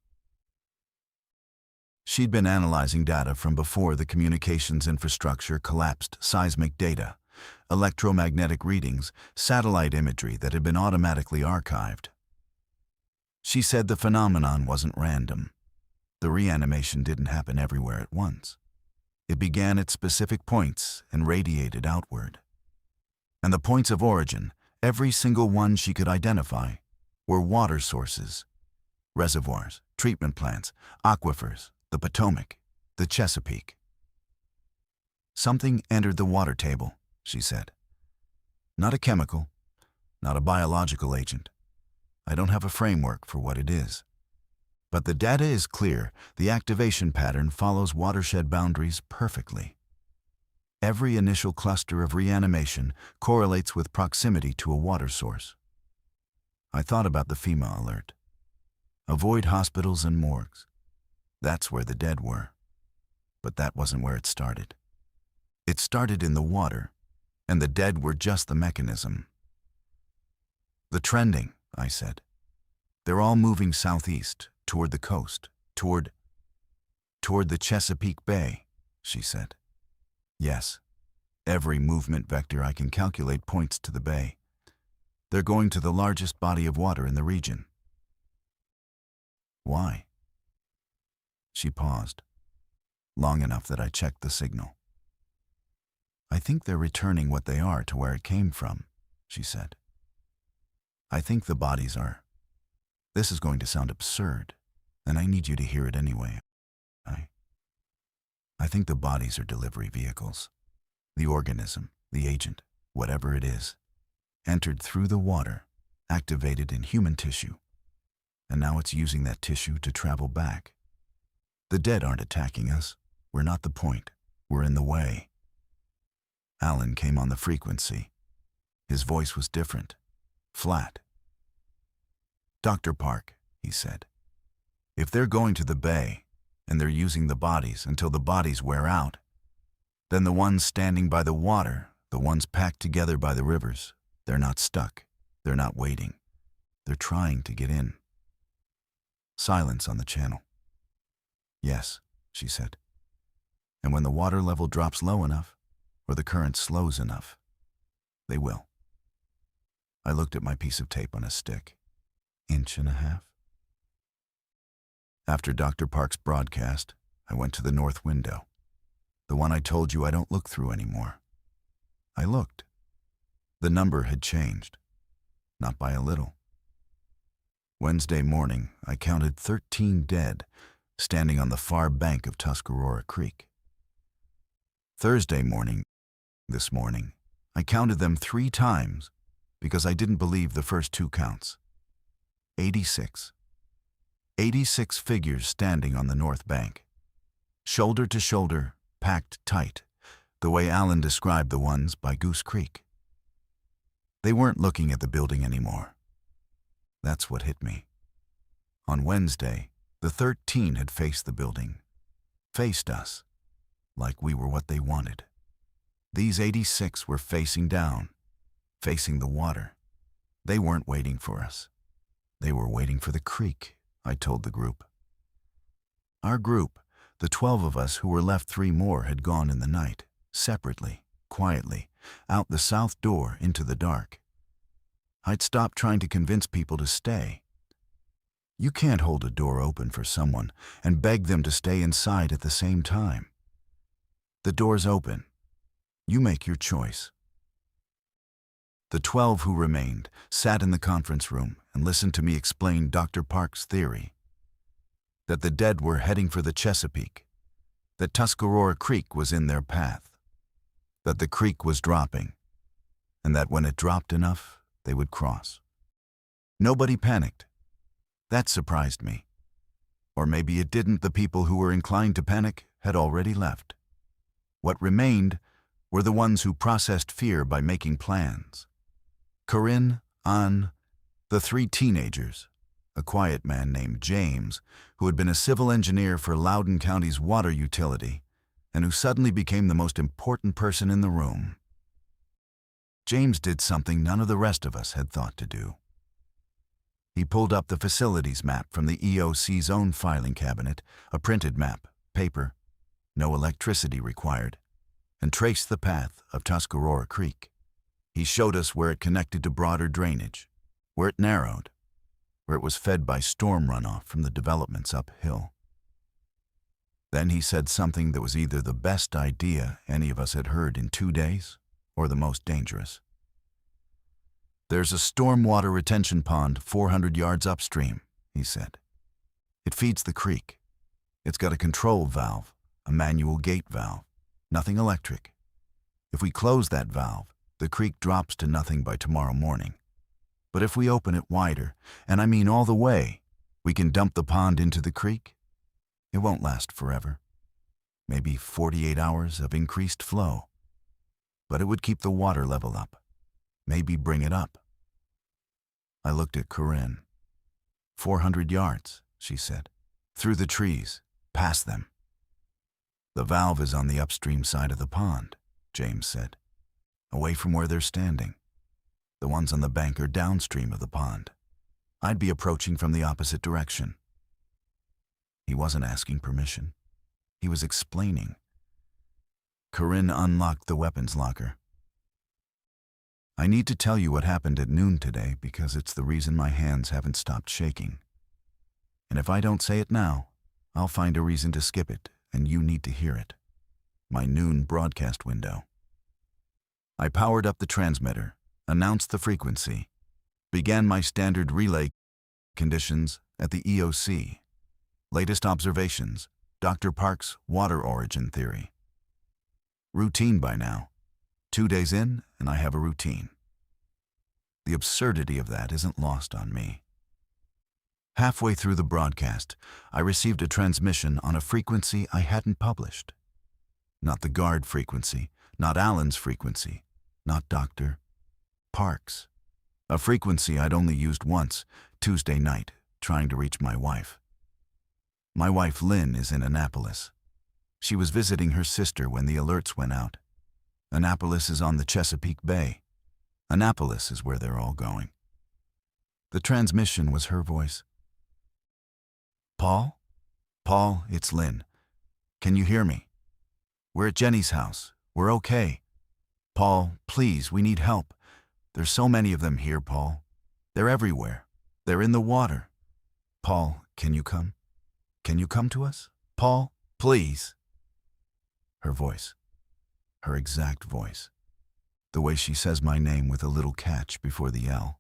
She'd been analyzing data from before the communications infrastructure collapsed, seismic data, electromagnetic readings, satellite imagery that had been automatically archived. She said the phenomenon wasn't random. The reanimation didn't happen everywhere at once. It began at specific points and radiated outward. And the points of origin, every single one she could identify, were water sources, reservoirs, treatment plants, aquifers, the Potomac, the Chesapeake. Something entered the water table, she said. Not a chemical, not a biological agent. I don't have a framework for what it is. But the data is clear. The activation pattern follows watershed boundaries perfectly. Every initial cluster of reanimation correlates with proximity to a water source. I thought about the FEMA alert. Avoid hospitals and morgues. That's where the dead were. But that wasn't where it started. It started in the water, and the dead were just the mechanism. The trending, I said. They're all moving southeast, toward the coast, toward the Chesapeake Bay, she said. Yes, every movement vector I can calculate points to the bay. They're going to the largest body of water in the region. Why? She paused, long enough that I checked the signal. I think they're returning what they are to where it came from, she said. I think the bodies are. This is going to sound absurd, and I need you to hear it anyway. I think the bodies are delivery vehicles. The organism, the agent, whatever it is, entered through the water, activated in human tissue, and now it's using that tissue to travel back. The dead aren't attacking us. We're not the point. We're in the way. Alan came on the frequency. His voice was different, flat. Dr. Park, he said, if they're going to the bay, and they're using the bodies until the bodies wear out, then the ones standing by the water, the ones packed together by the rivers, they're not stuck. They're not waiting. They're trying to get in. Silence on the channel. Yes, she said. And when the water level drops low enough, or the current slows enough, they will. I looked at my piece of tape on a stick. 1.5 inches. After Dr. Park's broadcast, I went to the north window, the one I told you I don't look through anymore. I looked. The number had changed, not by a little. Wednesday morning, I counted 13 dead, standing on the far bank of Tuscarora Creek. Thursday morning, this morning, I counted them 3 times because I didn't believe the first 2 counts. 86. 86 figures standing on the north bank. Shoulder to shoulder, packed tight, the way Alan described the ones by Goose Creek. They weren't looking at the building anymore. That's what hit me. On Wednesday, the 13 had faced the building, faced us, like we were what they wanted. These 86 were facing down, facing the water. They weren't waiting for us. They were waiting for the creek, I told the group. Our group, the 12 of us who were left, 3 more had gone in the night, separately, quietly, out the south door into the dark. I'd stopped trying to convince people to stay. You can't hold a door open for someone and beg them to stay inside at the same time. The door's open. You make your choice. The 12 who remained sat in the conference room and listened to me explain Dr. Park's theory. That the dead were heading for the Chesapeake. That Tuscarora Creek was in their path. That the creek was dropping. And that when it dropped enough, they would cross. Nobody panicked. That surprised me. Or maybe it didn't. The people who were inclined to panic had already left. What remained were the ones who processed fear by making plans. Corinne, Anne, the 3 teenagers, a quiet man named James, who had been a civil engineer for Loudoun County's water utility, and who suddenly became the most important person in the room. James did something none of the rest of us had thought to do. He pulled up the facilities map from the EOC's own filing cabinet, a printed map, paper, no electricity required, and traced the path of Tuscarora Creek. He showed us where it connected to broader drainage, where it narrowed, where it was fed by storm runoff from the developments uphill. Then he said something that was either the best idea any of us had heard in 2 days, or the most dangerous. There's a stormwater retention pond 400 yards upstream, he said. It feeds the creek. It's got a control valve, a manual gate valve, nothing electric. If we close that valve, the creek drops to nothing by tomorrow morning. But if we open it wider, and I mean all the way, we can dump the pond into the creek. It won't last forever. Maybe 48 hours of increased flow. But it would keep the water level up. Maybe bring it up. I looked at Corinne. 400 yards, she said. Through the trees, past them. The valve is on the upstream side of the pond, James said. Away from where they're standing. The ones on the bank are downstream of the pond. I'd be approaching from the opposite direction. He wasn't asking permission. He was explaining. Corinne unlocked the weapons locker. I need to tell you what happened at noon today because it's the reason my hands haven't stopped shaking. And if I don't say it now, I'll find a reason to skip it, and you need to hear it. My noon broadcast window. I powered up the transmitter, announced the frequency, began my standard relay conditions at the EOC. Latest observations, Dr. Park's water origin theory. Routine by now. 2 days in, and I have a routine. The absurdity of that isn't lost on me. Halfway through the broadcast, I received a transmission on a frequency I hadn't published. Not the guard frequency, not Alan's frequency, not Dr. Park's. A frequency I'd only used once, Tuesday night, trying to reach my wife. My wife Lynn is in Annapolis. She was visiting her sister when the alerts went out. Annapolis is on the Chesapeake Bay. Annapolis is where they're all going. The transmission was her voice. Paul? Paul, it's Lynn. Can you hear me? We're at Jenny's house. We're okay. Paul, please, we need help. There's so many of them here, Paul. They're everywhere. They're in the water. Paul, can you come? Can you come to us? Paul, please. Her voice. Her exact voice. The way she says my name with a little catch before the L.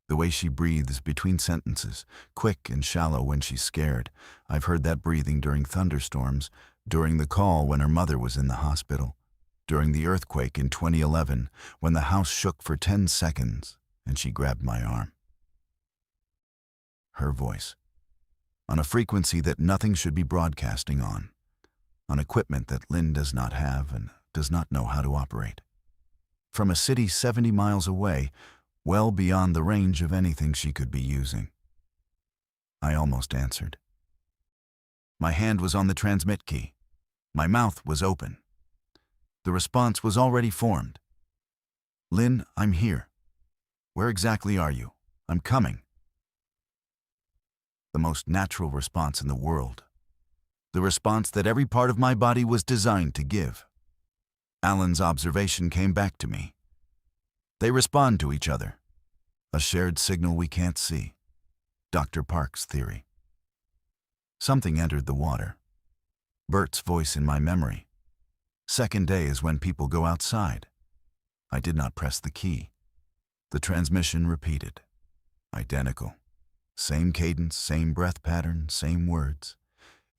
The way she breathes between sentences, quick and shallow when she's scared. I've heard that breathing during thunderstorms, during the call when her mother was in the hospital, during the earthquake in 2011 when the house shook for 10 seconds and she grabbed my arm. Her voice. on a frequency that nothing should be broadcasting on equipment that Lynn does not have and does not know how to operate. From a city 70 miles away, well beyond the range of anything she could be using. I almost answered. My hand was on the transmit key. My mouth was open. The response was already formed. Lynn, I'm here. Where exactly are you? I'm coming. The most natural response in the world. The response that every part of my body was designed to give. Alan's observation came back to me. They respond to each other. A shared signal we can't see. Dr. Park's theory. Something entered the water. Bert's voice in my memory. Second day is when people go outside. I did not press the key. The transmission repeated. Identical. Same cadence, same breath pattern, same words.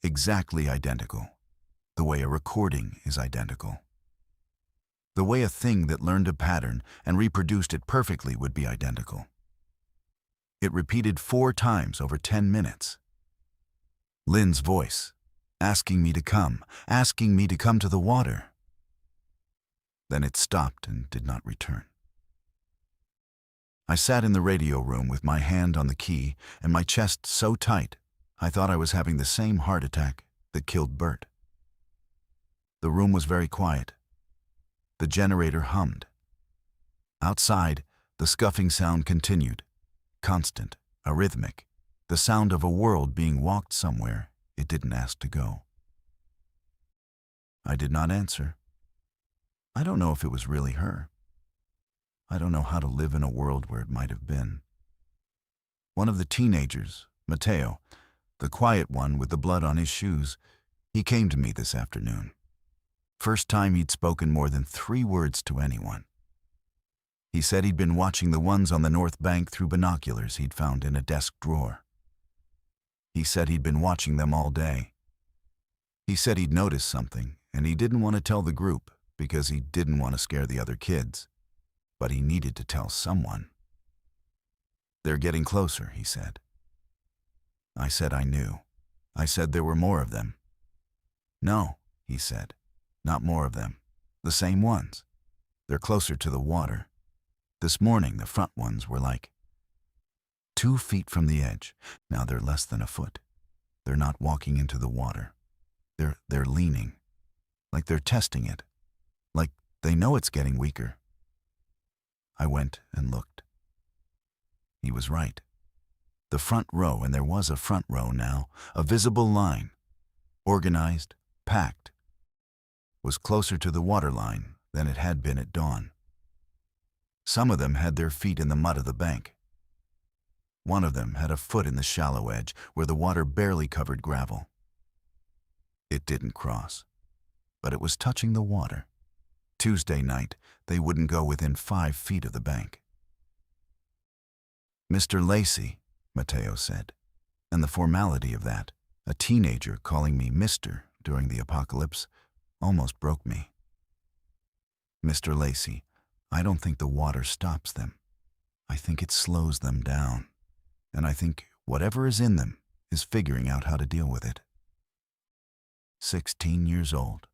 Exactly identical. The way a recording is identical. The way a thing that learned a pattern and reproduced it perfectly would be identical. It repeated 4 times over 10 minutes. Lynn's voice, asking me to come to the water. Then it stopped and did not return. I sat in the radio room with my hand on the key and my chest so tight, I thought I was having the same heart attack that killed Bert. The room was very quiet. The generator hummed. Outside, the scuffing sound continued, constant, arrhythmic, the sound of a world being walked somewhere it didn't ask to go. I did not answer. I don't know if it was really her. I don't know how to live in a world where it might have been. One of the teenagers, Matteo, the quiet one with the blood on his shoes, he came to me this afternoon. First time he'd spoken more than 3 words to anyone. He said he'd been watching the ones on the north bank through binoculars he'd found in a desk drawer. He said he'd been watching them all day. He said he'd noticed something, and he didn't want to tell the group because he didn't want to scare the other kids. But he needed to tell someone. They're getting closer, he said. I said I knew. I said there were more of them. No, he said. Not more of them. The same ones. They're closer to the water. This morning, the front ones were like 2 feet from the edge. Now they're less than a foot. They're not walking into the water. They're leaning. Like they're testing it. Like they know it's getting weaker. I went and looked. He was right. The front row, and there was a front row now, a visible line, organized, packed, was closer to the waterline than it had been at dawn. Some of them had their feet in the mud of the bank. One of them had a foot in the shallow edge where the water barely covered gravel. It didn't cross, but it was touching the water. Tuesday night, they wouldn't go within 5 feet of the bank. Mr. Lacey, Matteo said, and the formality of that, a teenager calling me Mr. during the apocalypse, almost broke me. Mr. Lacey, I don't think the water stops them. I think it slows them down, and I think whatever is in them is figuring out how to deal with it. 16 years old.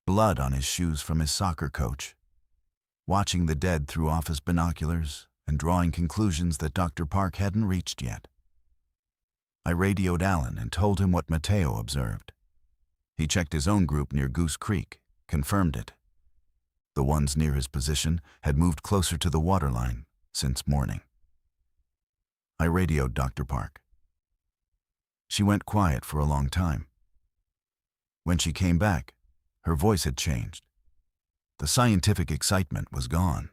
Blood on his shoes from his soccer coach. Watching the dead through office binoculars and drawing conclusions that Dr. Park hadn't reached yet. I radioed Alan and told him what Matteo observed. He checked his own group near Goose Creek, confirmed it. The ones near his position had moved closer to the waterline since morning. I radioed Dr. Park. She went quiet for a long time. When she came back, her voice had changed. The scientific excitement was gone.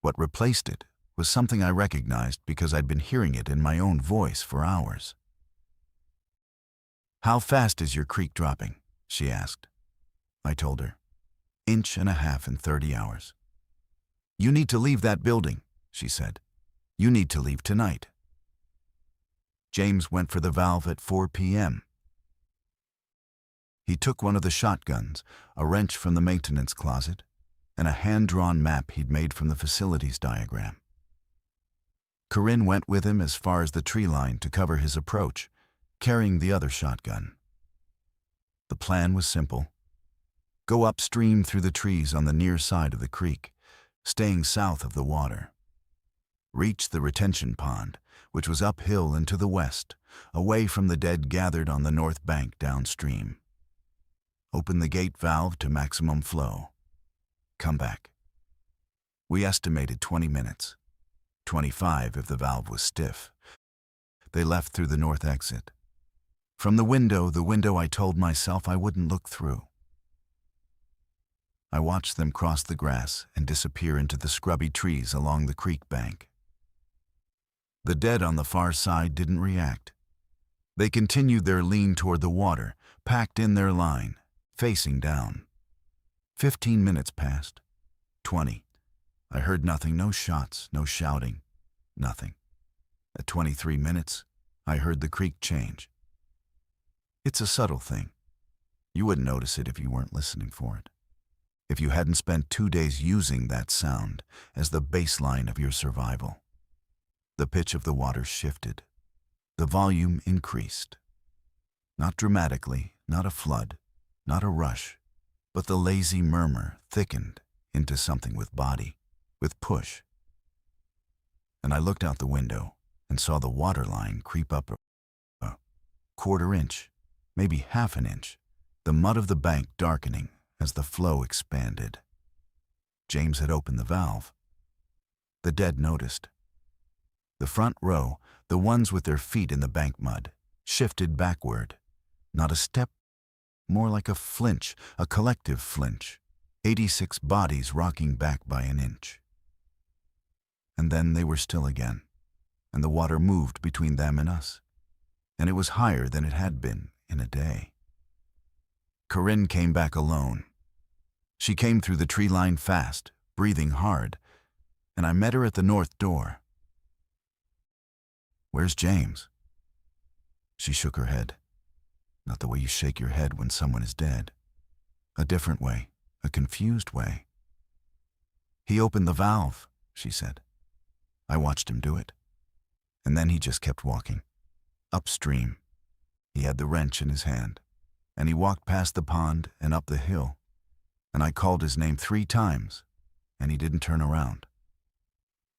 What replaced it was something I recognized because I'd been hearing it in my own voice for hours. "How fast is your creek dropping?" she asked. I told her, 1.5 inches in 30 hours. "You need to leave that building," she said. "You need to leave tonight." James went for the valve at 4 p.m. He took one of the shotguns, a wrench from the maintenance closet, and a hand-drawn map he'd made from the facilities diagram. Corinne went with him as far as the tree line to cover his approach, carrying the other shotgun. The plan was simple. Go upstream through the trees on the near side of the creek, staying south of the water. Reach the retention pond, which was uphill and to the west, away from the dead gathered on the north bank downstream. Open the gate valve to maximum flow. Come back. We estimated 20 minutes, 25 if the valve was stiff. They left through the north exit. From the window I told myself I wouldn't look through. I watched them cross the grass and disappear into the scrubby trees along the creek bank. The dead on the far side didn't react. They continued their lean toward the water, packed in their line, facing down. 15 minutes passed. 20. I heard nothing, no shots, no shouting, nothing. At 23 minutes, I heard the creek change. It's a subtle thing. You wouldn't notice it if you weren't listening for it. If you hadn't spent 2 days using that sound as the baseline of your survival. The pitch of the water shifted. The volume increased. Not dramatically, not a flood, not a rush, but the lazy murmur thickened into something with body, with push. And I looked out the window and saw the water line creep up a quarter inch, maybe half an inch, the mud of the bank darkening as the flow expanded. James had opened the valve. The dead noticed. The front row, the ones with their feet in the bank mud, shifted backward. Not a step, more like a flinch, a collective flinch. 86 bodies rocking back by an inch. And then they were still again, and the water moved between them and us, and it was higher than it had been in a day. Corinne came back alone. She came through the tree line fast, breathing hard, and I met her at the north door. "Where's James?" She shook her head. Not the way you shake your head when someone is dead. A different way, a confused way. "He opened the valve," she said. I watched him do it. And then he just kept walking. Upstream. He had the wrench in his hand. And he walked past the pond and up the hill. And I called his name 3 times, and he didn't turn around.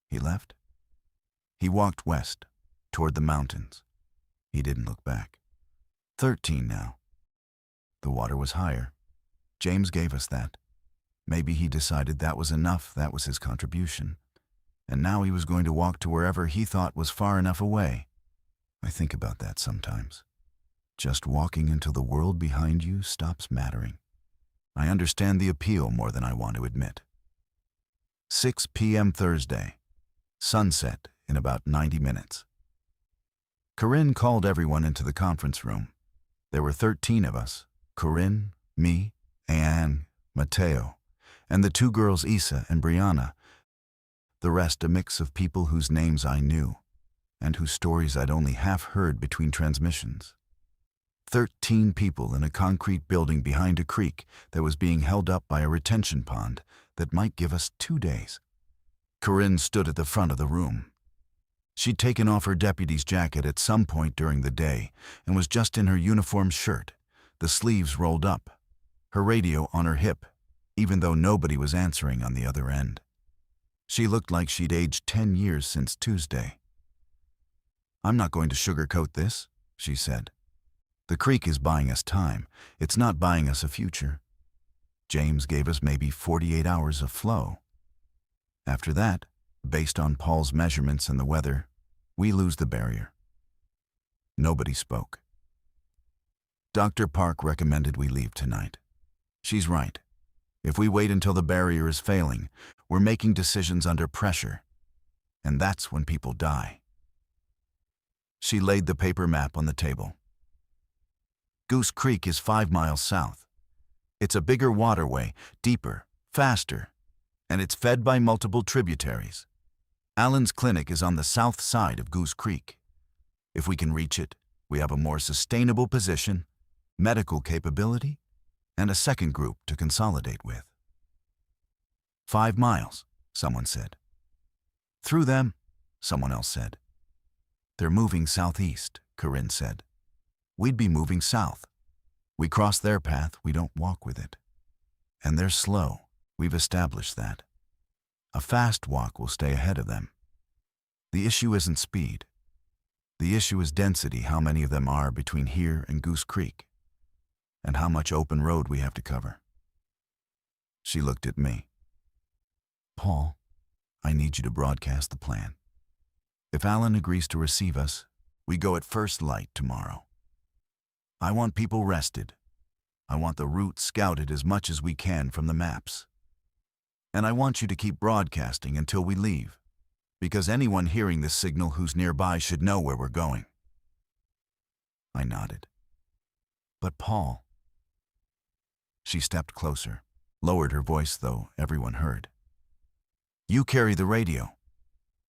He left. He walked west, toward the mountains. He didn't look back. 13 now. The water was higher. James gave us that. Maybe he decided that was enough, that was his contribution. And now he was going to walk to wherever he thought was far enough away. I think about that sometimes. Just walking until the world behind you stops mattering. I understand the appeal more than I want to admit. 6 p.m. Thursday. Sunset in about 90 minutes. Corinne called everyone into the conference room. There were 13 of us. Corinne, me, Anne, Mateo, and the 2 girls Isa and Brianna. The rest a mix of people whose names I knew, and whose stories I'd only half heard between transmissions. 13 people in a concrete building behind a creek that was being held up by a retention pond that might give us 2 days. Corinne stood at the front of the room. She'd taken off her deputy's jacket at some point during the day and was just in her uniform shirt, the sleeves rolled up, her radio on her hip, even though nobody was answering on the other end. She looked like she'd aged 10 years since Tuesday. "I'm not going to sugarcoat this," she said. "The creek is buying us time. It's not buying us a future. James gave us maybe 48 hours of flow. After that, based on Paul's measurements and the weather, we lose the barrier." Nobody spoke. Dr. Park recommended we leave tonight. She's right. If we wait until the barrier is failing, we're making decisions under pressure. And that's when people die. She laid the paper map on the table. Goose Creek is 5 miles south. It's a bigger waterway, deeper, faster, and it's fed by multiple tributaries. Allen's clinic is on the south side of Goose Creek. If we can reach it, we have a more sustainable position, medical capability, and a second group to consolidate with. 5 miles, someone said. Through them, someone else said. They're moving southeast, Corinne said. we'd be moving south. We cross their path, we don't walk with it. And they're slow, we've established that. A fast walk will stay ahead of them. The issue isn't speed. The issue is density, how many of them are between here and Goose Creek, and how much open road we have to cover. She looked at me. Paul, I need you to broadcast the plan. If Alan agrees to receive us, we go at first light tomorrow. I want people rested. I want the route scouted as much as we can from the maps. And I want you to keep broadcasting until we leave, because anyone hearing this signal who's nearby should know where we're going. I nodded. But Paul... She stepped closer, lowered her voice though everyone heard. You carry the radio.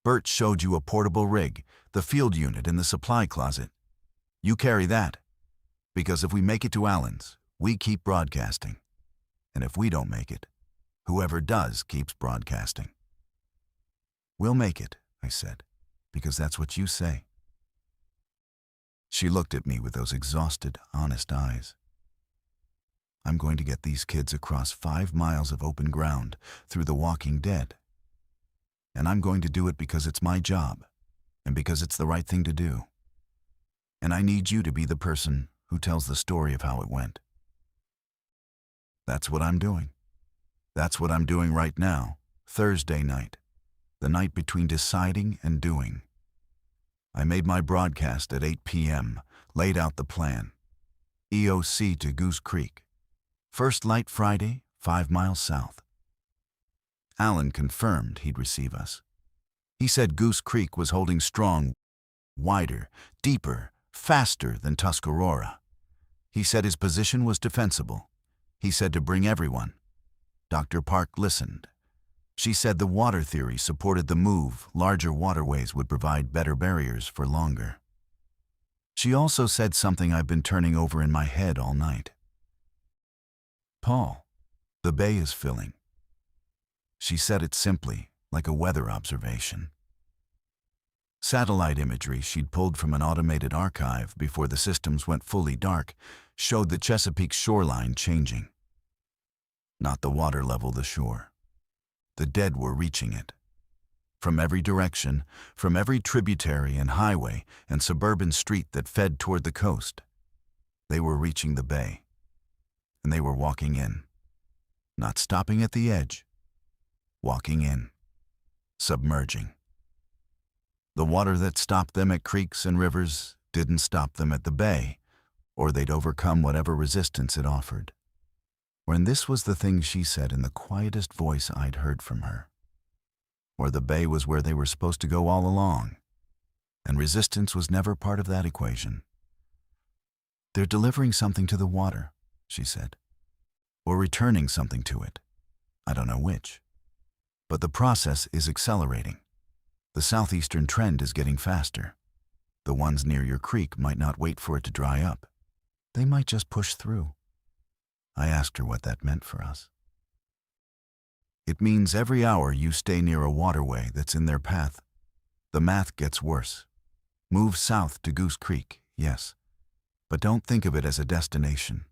Bert showed you a portable rig, the field unit in the supply closet. You carry that, because if we make it to Alan's, we keep broadcasting. And if we don't make it, whoever does keeps broadcasting. We'll make it, I said, because that's what you say. She looked at me with those exhausted, honest eyes. I'm going to get these kids across 5 miles of open ground through the Walking Dead. And I'm going to do it because it's my job, and because it's the right thing to do. And I need you to be the person who tells the story of how it went. That's what I'm doing. That's what I'm doing right now, Thursday night, the night between deciding and doing. I made my broadcast at 8 p.m., laid out the plan. EOC to Goose Creek. First light Friday, 5 miles south. Alan confirmed he'd receive us. He said Goose Creek was holding strong, wider, deeper, faster than Tuscarora. He said his position was defensible. He said to bring everyone. Dr. Park listened. She said the water theory supported the move. Larger waterways would provide better barriers for longer. She also said something I've been turning over in my head all night. Paul, the bay is filling. She said it simply, like a weather observation. Satellite imagery she'd pulled from an automated archive before the systems went fully dark showed the Chesapeake's shoreline changing. Not the water level, the shore. The dead were reaching it. From every direction, from every tributary and highway and suburban street that fed toward the coast, they were reaching the bay. And they were walking in. Not stopping at the edge. Walking in. Submerging. The water that stopped them at creeks and rivers didn't stop them at the bay, or they'd overcome whatever resistance it offered. When this was the thing she said in the quietest voice I'd heard from her. Or the bay was where they were supposed to go all along, and resistance was never part of that equation. They're delivering something to the water, she said, or returning something to it. I don't know which. But the process is accelerating. The southeastern trend is getting faster. The ones near your creek might not wait for it to dry up. They might just push through. I asked her what that meant for us. It means every hour you stay near a waterway that's in their path, the math gets worse. Move south to Goose Creek, yes, but don't think of it as a destination.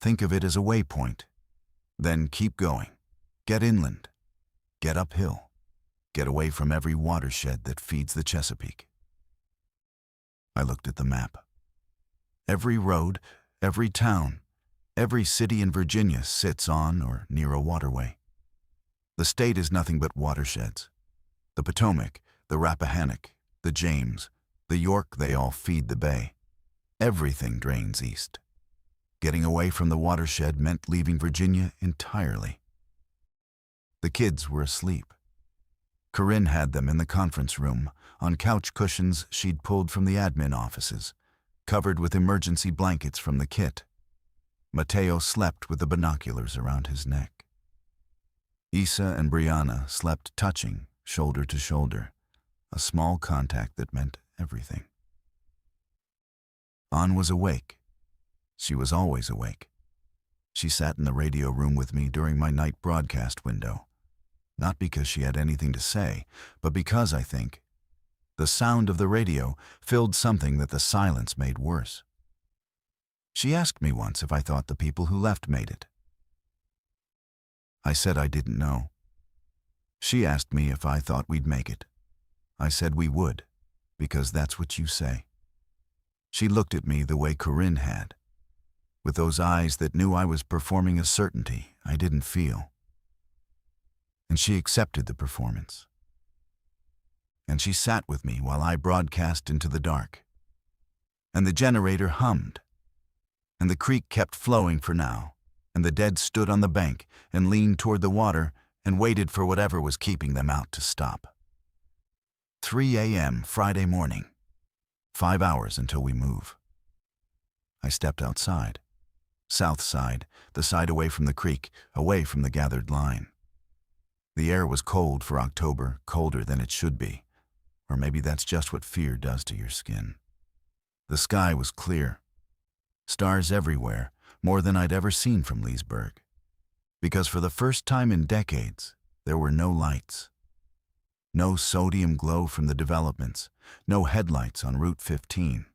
Think of it as a waypoint. Then keep going. Get inland. Get uphill. Get away from every watershed that feeds the Chesapeake. I looked at the map. Every road, every town, every city in Virginia sits on or near a waterway. The state is nothing but watersheds. The Potomac, the Rappahannock, the James, the York, they all feed the bay. Everything drains east. Getting away from the watershed meant leaving Virginia entirely. The kids were asleep. Corinne had them in the conference room, on couch cushions she'd pulled from the admin offices, covered with emergency blankets from the kit. Mateo slept with the binoculars around his neck. Issa and Brianna slept touching, shoulder to shoulder, a small contact that meant everything. Ann was awake. She was always awake. She sat in the radio room with me during my night broadcast window, not because she had anything to say, but because, I think, the sound of the radio filled something that the silence made worse. She asked me once if I thought the people who left made it. I said I didn't know. She asked me if I thought we'd make it. I said we would, because that's what you say. She looked at me the way Corinne had, with those eyes that knew I was performing a certainty I didn't feel. And she accepted the performance. And she sat with me while I broadcast into the dark. And the generator hummed. And the creek kept flowing for now, and the dead stood on the bank and leaned toward the water and waited for whatever was keeping them out to stop. 3 a.m. Friday morning. 5 hours until we move. I stepped outside. South side, the side away from the creek, away from the gathered line. The air was cold for October, colder than it should be. Or maybe that's just what fear does to your skin. The sky was clear. Stars everywhere, more than I'd ever seen from Leesburg. Because for the first time in decades, there were no lights. No sodium glow from the developments, no headlights on Route 15,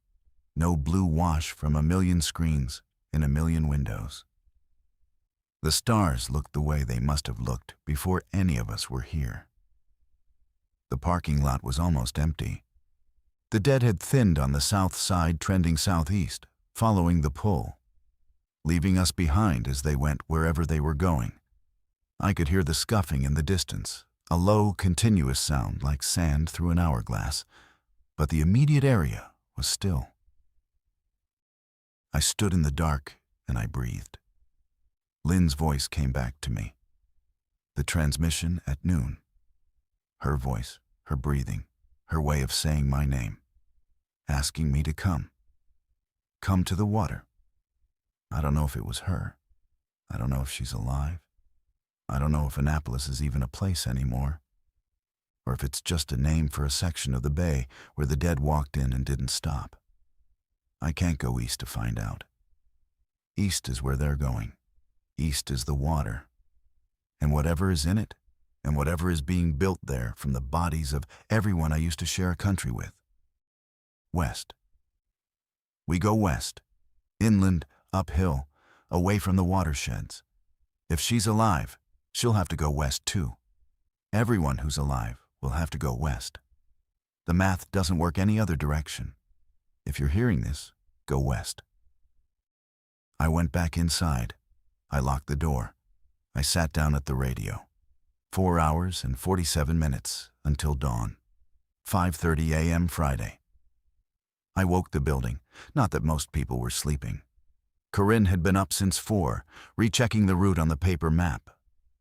no blue wash from a million screens in a million windows. The stars looked the way they must have looked before any of us were here. The parking lot was almost empty. The dead had thinned on the south side, trending southeast, following the pull, leaving us behind as they went wherever they were going. I could hear the scuffing in the distance, a low, continuous sound like sand through an hourglass, but the immediate area was still. I stood in the dark and I breathed. Lynn's voice came back to me. The transmission at noon. Her voice, her breathing, her way of saying my name, asking me to come. Come to the water. I don't know if it was her. I don't know if she's alive. I don't know if Annapolis is even a place anymore, or if it's just a name for a section of the bay where the dead walked in and didn't stop. I can't go east to find out. East is where they're going. East is the water. And whatever is in it, and whatever is being built there from the bodies of everyone I used to share a country with. West. We go west, inland, uphill, away from the watersheds. If she's alive, she'll have to go west too. Everyone who's alive will have to go west. The math doesn't work any other direction. If you're hearing this, go west. I went back inside. I locked the door. I sat down at the radio. 4 hours and 47 minutes until dawn. 5:30 a.m. Friday. I woke the building, not that most people were sleeping. Corinne had been up since 4, rechecking the route on the paper map,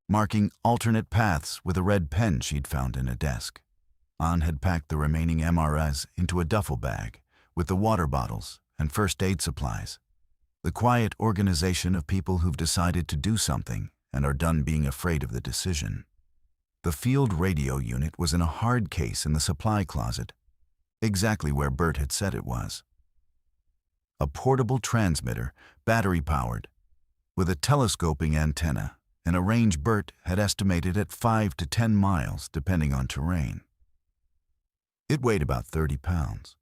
marking alternate paths with a red pen she'd found in a desk. Ann had packed the remaining MRS into a duffel bag with the water bottles and first aid supplies. The quiet organization of people who've decided to do something and are done being afraid of the decision. The field radio unit was in a hard case in the supply closet, exactly where Bert had said it was. A portable transmitter, battery-powered, with a telescoping antenna and a range Bert had estimated at 5 to 10 miles, depending on terrain. It weighed about 30 pounds.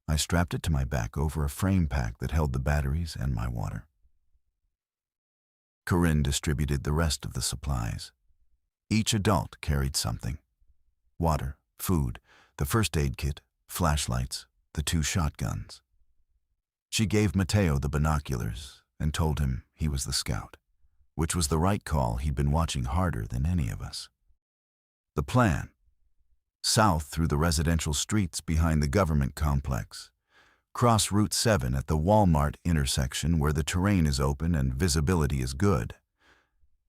I strapped it to my back over a frame pack that held the batteries and my water. Corinne distributed the rest of the supplies. Each adult carried something. Water, food, the first aid kit, flashlights, the 2 shotguns. She gave Mateo the binoculars and told him he was the scout, which was the right call. He'd been watching harder than any of us. The plan: south through the residential streets behind the government complex, cross Route 7 at the Walmart intersection where the terrain is open and visibility is good,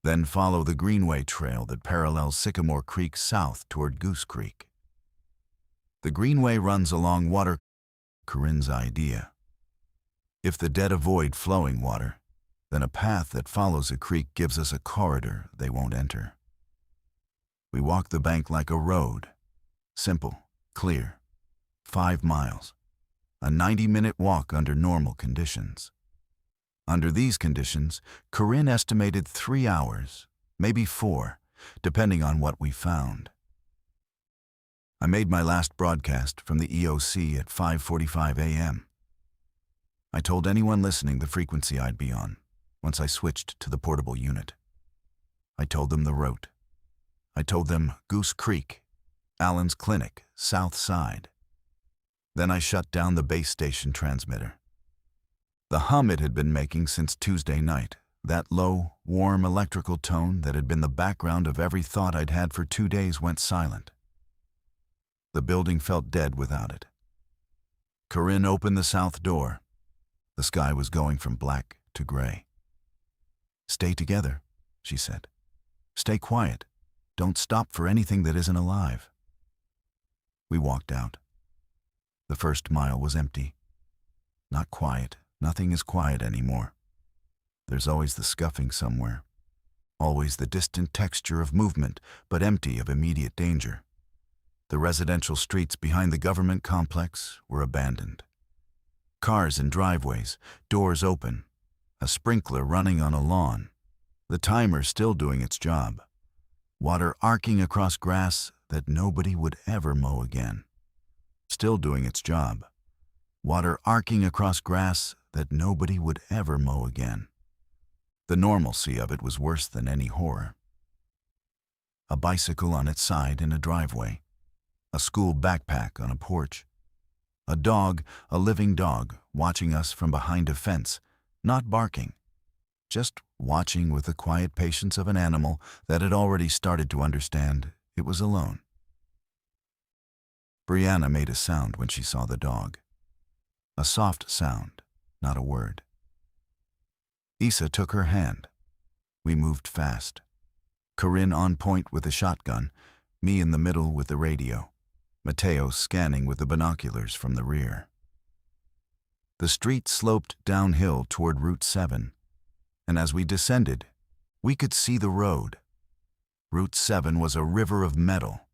then follow the Greenway Trail that parallels Sycamore Creek south toward Goose Creek. The Greenway runs along water, Corinne's idea. If the dead avoid flowing water, then a path that follows a creek gives us a corridor they won't enter. We walk the bank like a road. Simple, clear. 5 miles. A 90-minute walk under normal conditions. Under these conditions, Corinne estimated 3 hours, maybe 4, depending on what we found. I made my last broadcast from the EOC at 5:45 a.m. I told anyone listening the frequency I'd be on once I switched to the portable unit. I told them the route. I told them Goose Creek, Allen's Clinic, South Side. Then I shut down the base station transmitter. The hum it had been making since Tuesday night, that low, warm electrical tone that had been the background of every thought I'd had for 2 days, went silent. The building felt dead without it. Corinne opened the south door. The sky was going from black to gray. "Stay together," she said. "Stay quiet. Don't stop for anything that isn't alive." We walked out. The first mile was empty. Not quiet. Nothing is quiet anymore. There's always the scuffing somewhere. Always the distant texture of movement, but empty of immediate danger. The residential streets behind the government complex were abandoned. Cars in driveways, doors open, a sprinkler running on a lawn, the timer still doing its job, water arcing across grass that nobody would ever mow again. Still doing its job. Water arcing across grass that nobody would ever mow again. The normalcy of it was worse than any horror. A bicycle on its side in a driveway. A school backpack on a porch. A dog, a living dog, watching us from behind a fence, not barking, just watching with the quiet patience of an animal that had already started to understand it was alone. Brianna made a sound when she saw the dog. A soft sound, not a word. Isa took her hand. We moved fast. Corinne on point with the shotgun, me in the middle with the radio, Mateo scanning with the binoculars from the rear. The street sloped downhill toward Route 7, and as we descended, we could see the road. Route 7 was a river of metal.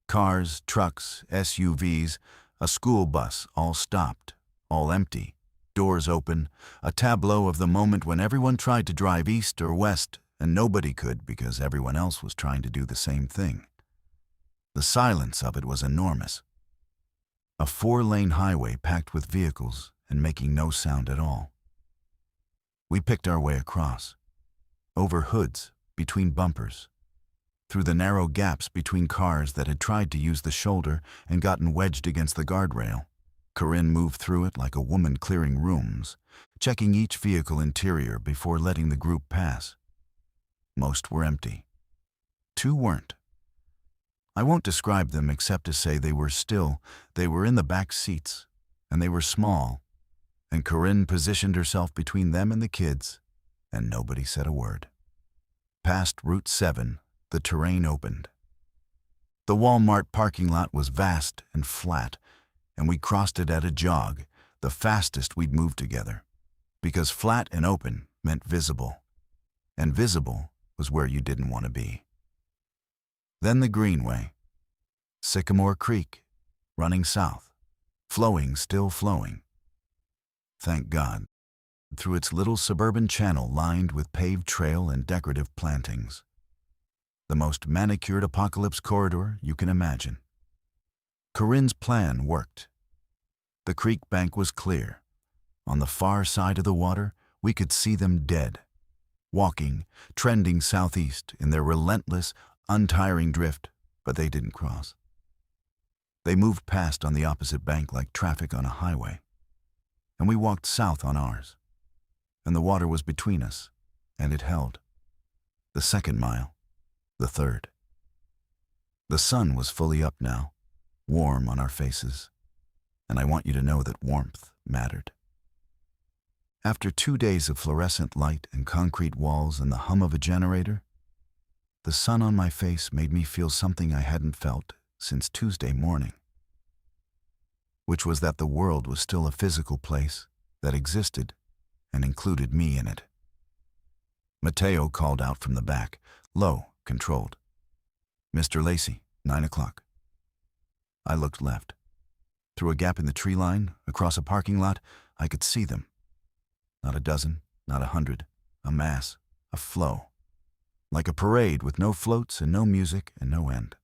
Cars, trucks, SUVs, a school bus, all stopped, all empty, doors open, a tableau of the moment when everyone tried to drive east or west, and nobody could because everyone else was trying to do the same thing. The silence of it was enormous. A 4-lane highway packed with vehicles and making no sound at all. We picked our way across, over hoods, between bumpers, through the narrow gaps between cars that had tried to use the shoulder and gotten wedged against the guardrail. Corinne moved through it like a woman clearing rooms, checking each vehicle interior before letting the group pass. Most were empty. 2 weren't. I won't describe them except to say they were in the back seats, and they were small, and Corinne positioned herself between them and the kids, and nobody said a word. Past Route 7, the terrain opened. The Walmart parking lot was vast and flat, and we crossed it at a jog, the fastest we'd moved together, because flat and open meant visible, and visible was where you didn't want to be. Then the Greenway, Sycamore Creek, running south, flowing, still flowing. Thank God, through its little suburban channel lined with paved trail and decorative plantings. The most manicured apocalypse corridor you can imagine. Corinne's plan worked. The creek bank was clear. On the far side of the water, we could see them dead, walking, trending southeast in their relentless, untiring drift, but they didn't cross. They moved past on the opposite bank like traffic on a highway, and we walked south on ours, and the water was between us, and it held. The 2nd mile, the 3rd. The sun was fully up now, warm on our faces, and I want you to know that warmth mattered. After 2 days of fluorescent light and concrete walls and the hum of a generator, the sun on my face made me feel something I hadn't felt since Tuesday morning, which was that the world was still a physical place that existed and included me in it. Mateo called out from the back, low, controlled. "Mr. Lacey, 9 o'clock. I looked left. Through a gap in the tree line, across a parking lot, I could see them. Not a dozen, not 100, a mass, a flow. Like a parade with no floats and no music and no end.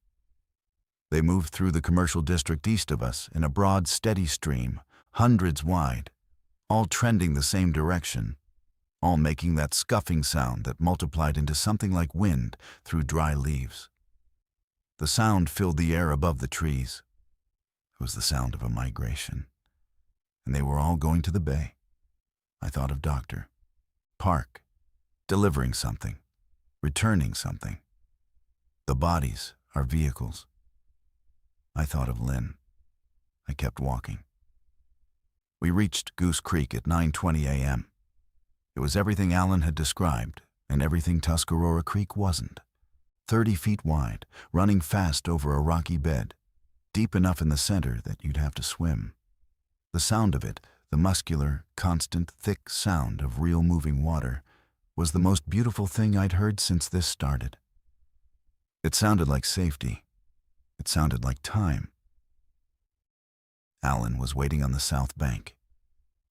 They moved through the commercial district east of us in a broad, steady stream, hundreds wide, all trending the same direction, all making that scuffing sound that multiplied into something like wind through dry leaves. The sound filled the air above the trees. It was the sound of a migration. And they were all going to the bay. I thought of Doctor, Park, delivering something, returning something. The bodies are vehicles. I thought of Lynn. I kept walking. We reached Goose Creek at 9:20 a.m. It was everything Alan had described, and everything Tuscarora Creek wasn't. 30 feet wide, running fast over a rocky bed, deep enough in the center that you'd have to swim. The sound of it, the muscular, constant, thick sound of real moving water, was the most beautiful thing I'd heard since this started. It sounded like safety. It sounded like time. Alan was waiting on the south bank.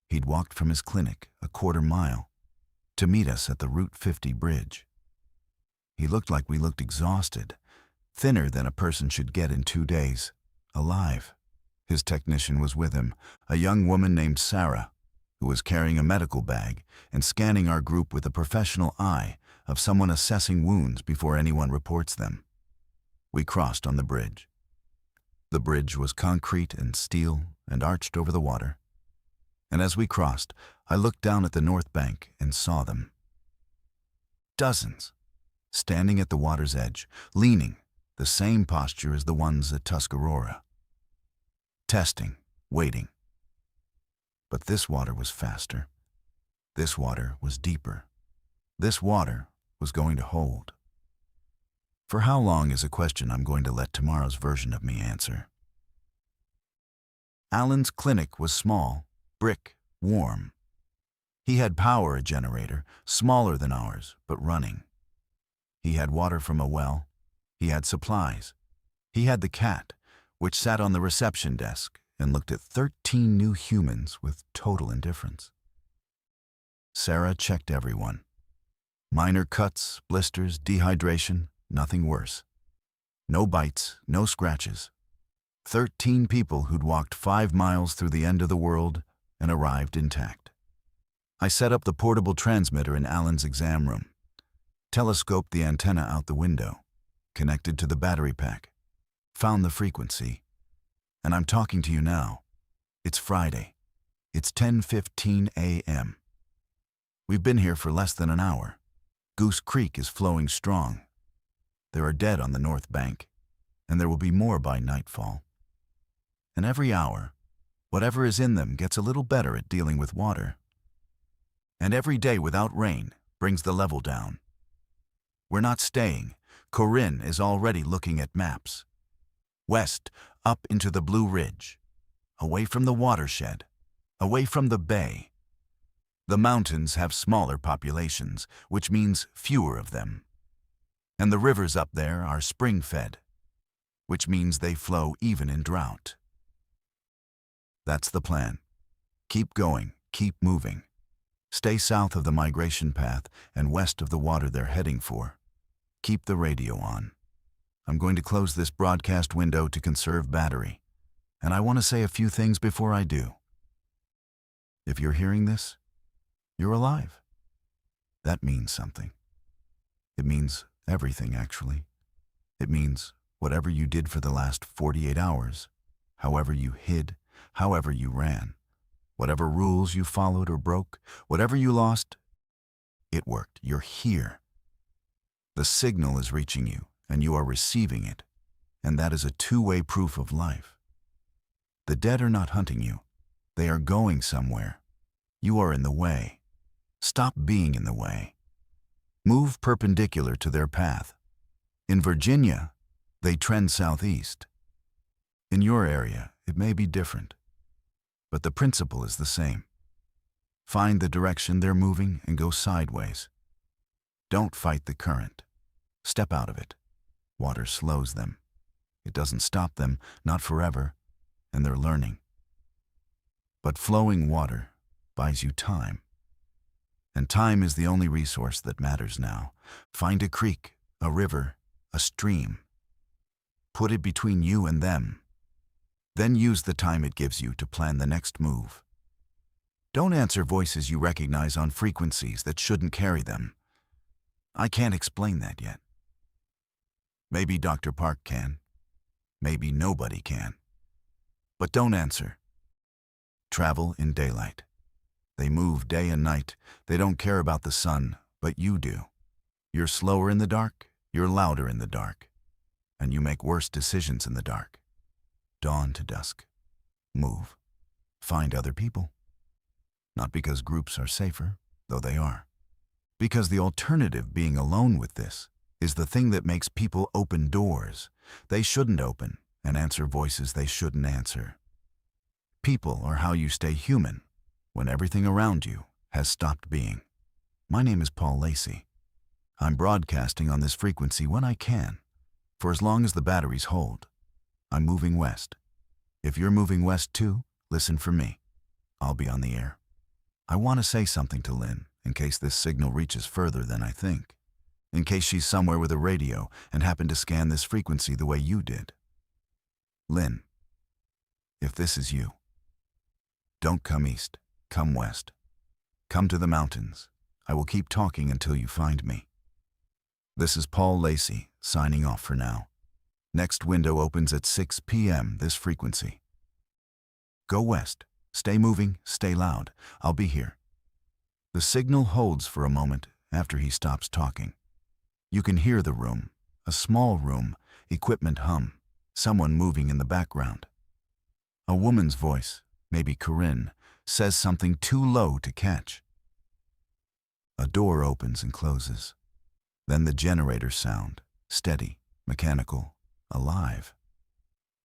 He'd walked from his clinic a quarter mile to meet us at the Route 50 bridge. He looked like we looked exhausted, thinner than a person should get in 2 days, alive. His technician was with him, a young woman named Sarah, who was carrying a medical bag and scanning our group with a professional eye of someone assessing wounds before anyone reports them. We crossed on the bridge. The bridge was concrete and steel and arched over the water. And as we crossed, I looked down at the north bank and saw them. Dozens, standing at the water's edge, leaning, the same posture as the ones at Tuscarora. Testing, waiting. But this water was faster. This water was deeper. This water was going to hold. For how long is a question I'm going to let tomorrow's version of me answer. Alan's clinic was small, brick, warm. He had power generator, smaller than ours, but running. He had water from a well. He had supplies. He had the cat, which sat on the reception desk and looked at 13 new humans with total indifference. Sarah checked everyone. Minor cuts, blisters, dehydration, nothing worse. No bites, no scratches. 13 people who'd walked 5 miles through the end of the world and arrived intact. I set up the portable transmitter in Alan's exam room, telescoped the antenna out the window, connected to the battery pack, found the frequency, and I'm talking to you now. It's Friday. It's 10:15 a.m. We've been here for less than an hour. Goose Creek is flowing strong. There are dead on the north bank, and there will be more by nightfall. And every hour, whatever is in them gets a little better at dealing with water. And every day without rain brings the level down. We're not staying. Corinne is already looking at maps. West, up into the Blue Ridge, away from the watershed, away from the bay. The mountains have smaller populations, which means fewer of them. And the rivers up there are spring-fed, which means they flow even in drought. That's the plan. Keep going, keep moving. Stay south of the migration path and west of the water they're heading for. Keep the radio on. I'm going to close this broadcast window to conserve battery, and I want to say a few things before I do. If you're hearing this, you're alive. That means something. It means everything, actually. It means whatever you did for the last 48 hours, however you hid, however you ran, whatever rules you followed or broke, whatever you lost, it worked. You're here. The signal is reaching you, and you are receiving it, and that is a two-way proof of life. The dead are not hunting you. They are going somewhere. You are in the way. Stop being in the way. Move perpendicular to their path. In Virginia, they trend southeast. In your area, it may be different, but the principle is the same. Find the direction they're moving and go sideways. Don't fight the current. Step out of it. Water slows them. It doesn't stop them, not forever, and they're learning. But flowing water buys you time. And time is the only resource that matters now. Find a creek, a river, a stream. Put it between you and them. Then use the time it gives you to plan the next move. Don't answer voices you recognize on frequencies that shouldn't carry them. I can't explain that yet. Maybe Dr. Park can. Maybe nobody can. But don't answer. Travel in daylight. They move day and night. They don't care about the sun, but you do. You're slower in the dark, you're louder in the dark, and you make worse decisions in the dark. Dawn to dusk. Move. Find other people. Not because groups are safer, though they are. Because the alternative, being alone with this, is the thing that makes people open doors they shouldn't open and answer voices they shouldn't answer. People are how you stay human when everything around you has stopped being. My name is Paul Lacey. I'm broadcasting on this frequency when I can, for as long as the batteries hold. I'm moving west. If you're moving west too, listen for me. I'll be on the air. I want to say something to Lynn in case this signal reaches further than I think. In case she's somewhere with a radio and happened to scan this frequency the way you did. Lynn, if this is you, don't come east, come west. Come to the mountains. I will keep talking until you find me. This is Paul Lacey, signing off for now. Next window opens at 6 p.m. this frequency. Go west. Stay moving, stay loud. I'll be here. The signal holds for a moment after he stops talking. You can hear the room, a small room, equipment hum, someone moving in the background. A woman's voice, maybe Corinne, says something too low to catch. A door opens and closes. Then the generator sound, steady, mechanical, alive.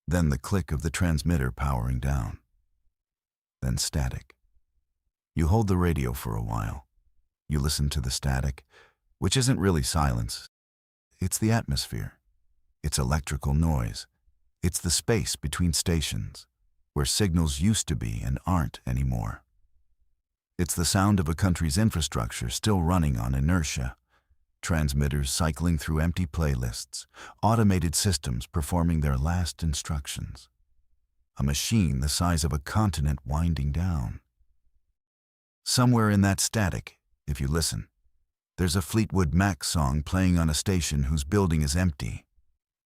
Then the click of the transmitter powering down. Then static. You hold the radio for a while. You listen to the static, which isn't really silence. It's the atmosphere. It's electrical noise. It's the space between stations, where signals used to be and aren't anymore. It's the sound of a country's infrastructure still running on inertia. Transmitters cycling through empty playlists, automated systems performing their last instructions. A machine the size of a continent winding down. Somewhere in that static, if you listen, there's a Fleetwood Mac song playing on a station whose building is empty.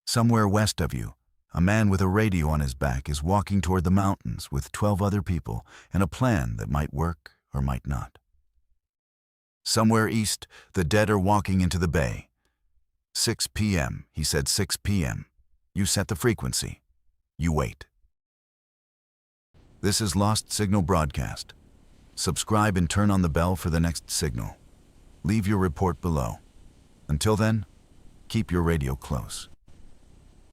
Somewhere west of you, a man with a radio on his back is walking toward the mountains with 12 other people and a plan that might work or might not. Somewhere east, the dead are walking into the bay. 6 p.m., he said 6 p.m. You set the frequency. You wait. This is Lost Signal Broadcast. Subscribe and turn on the bell for the next signal. Leave your report below. Until then, keep your radio close.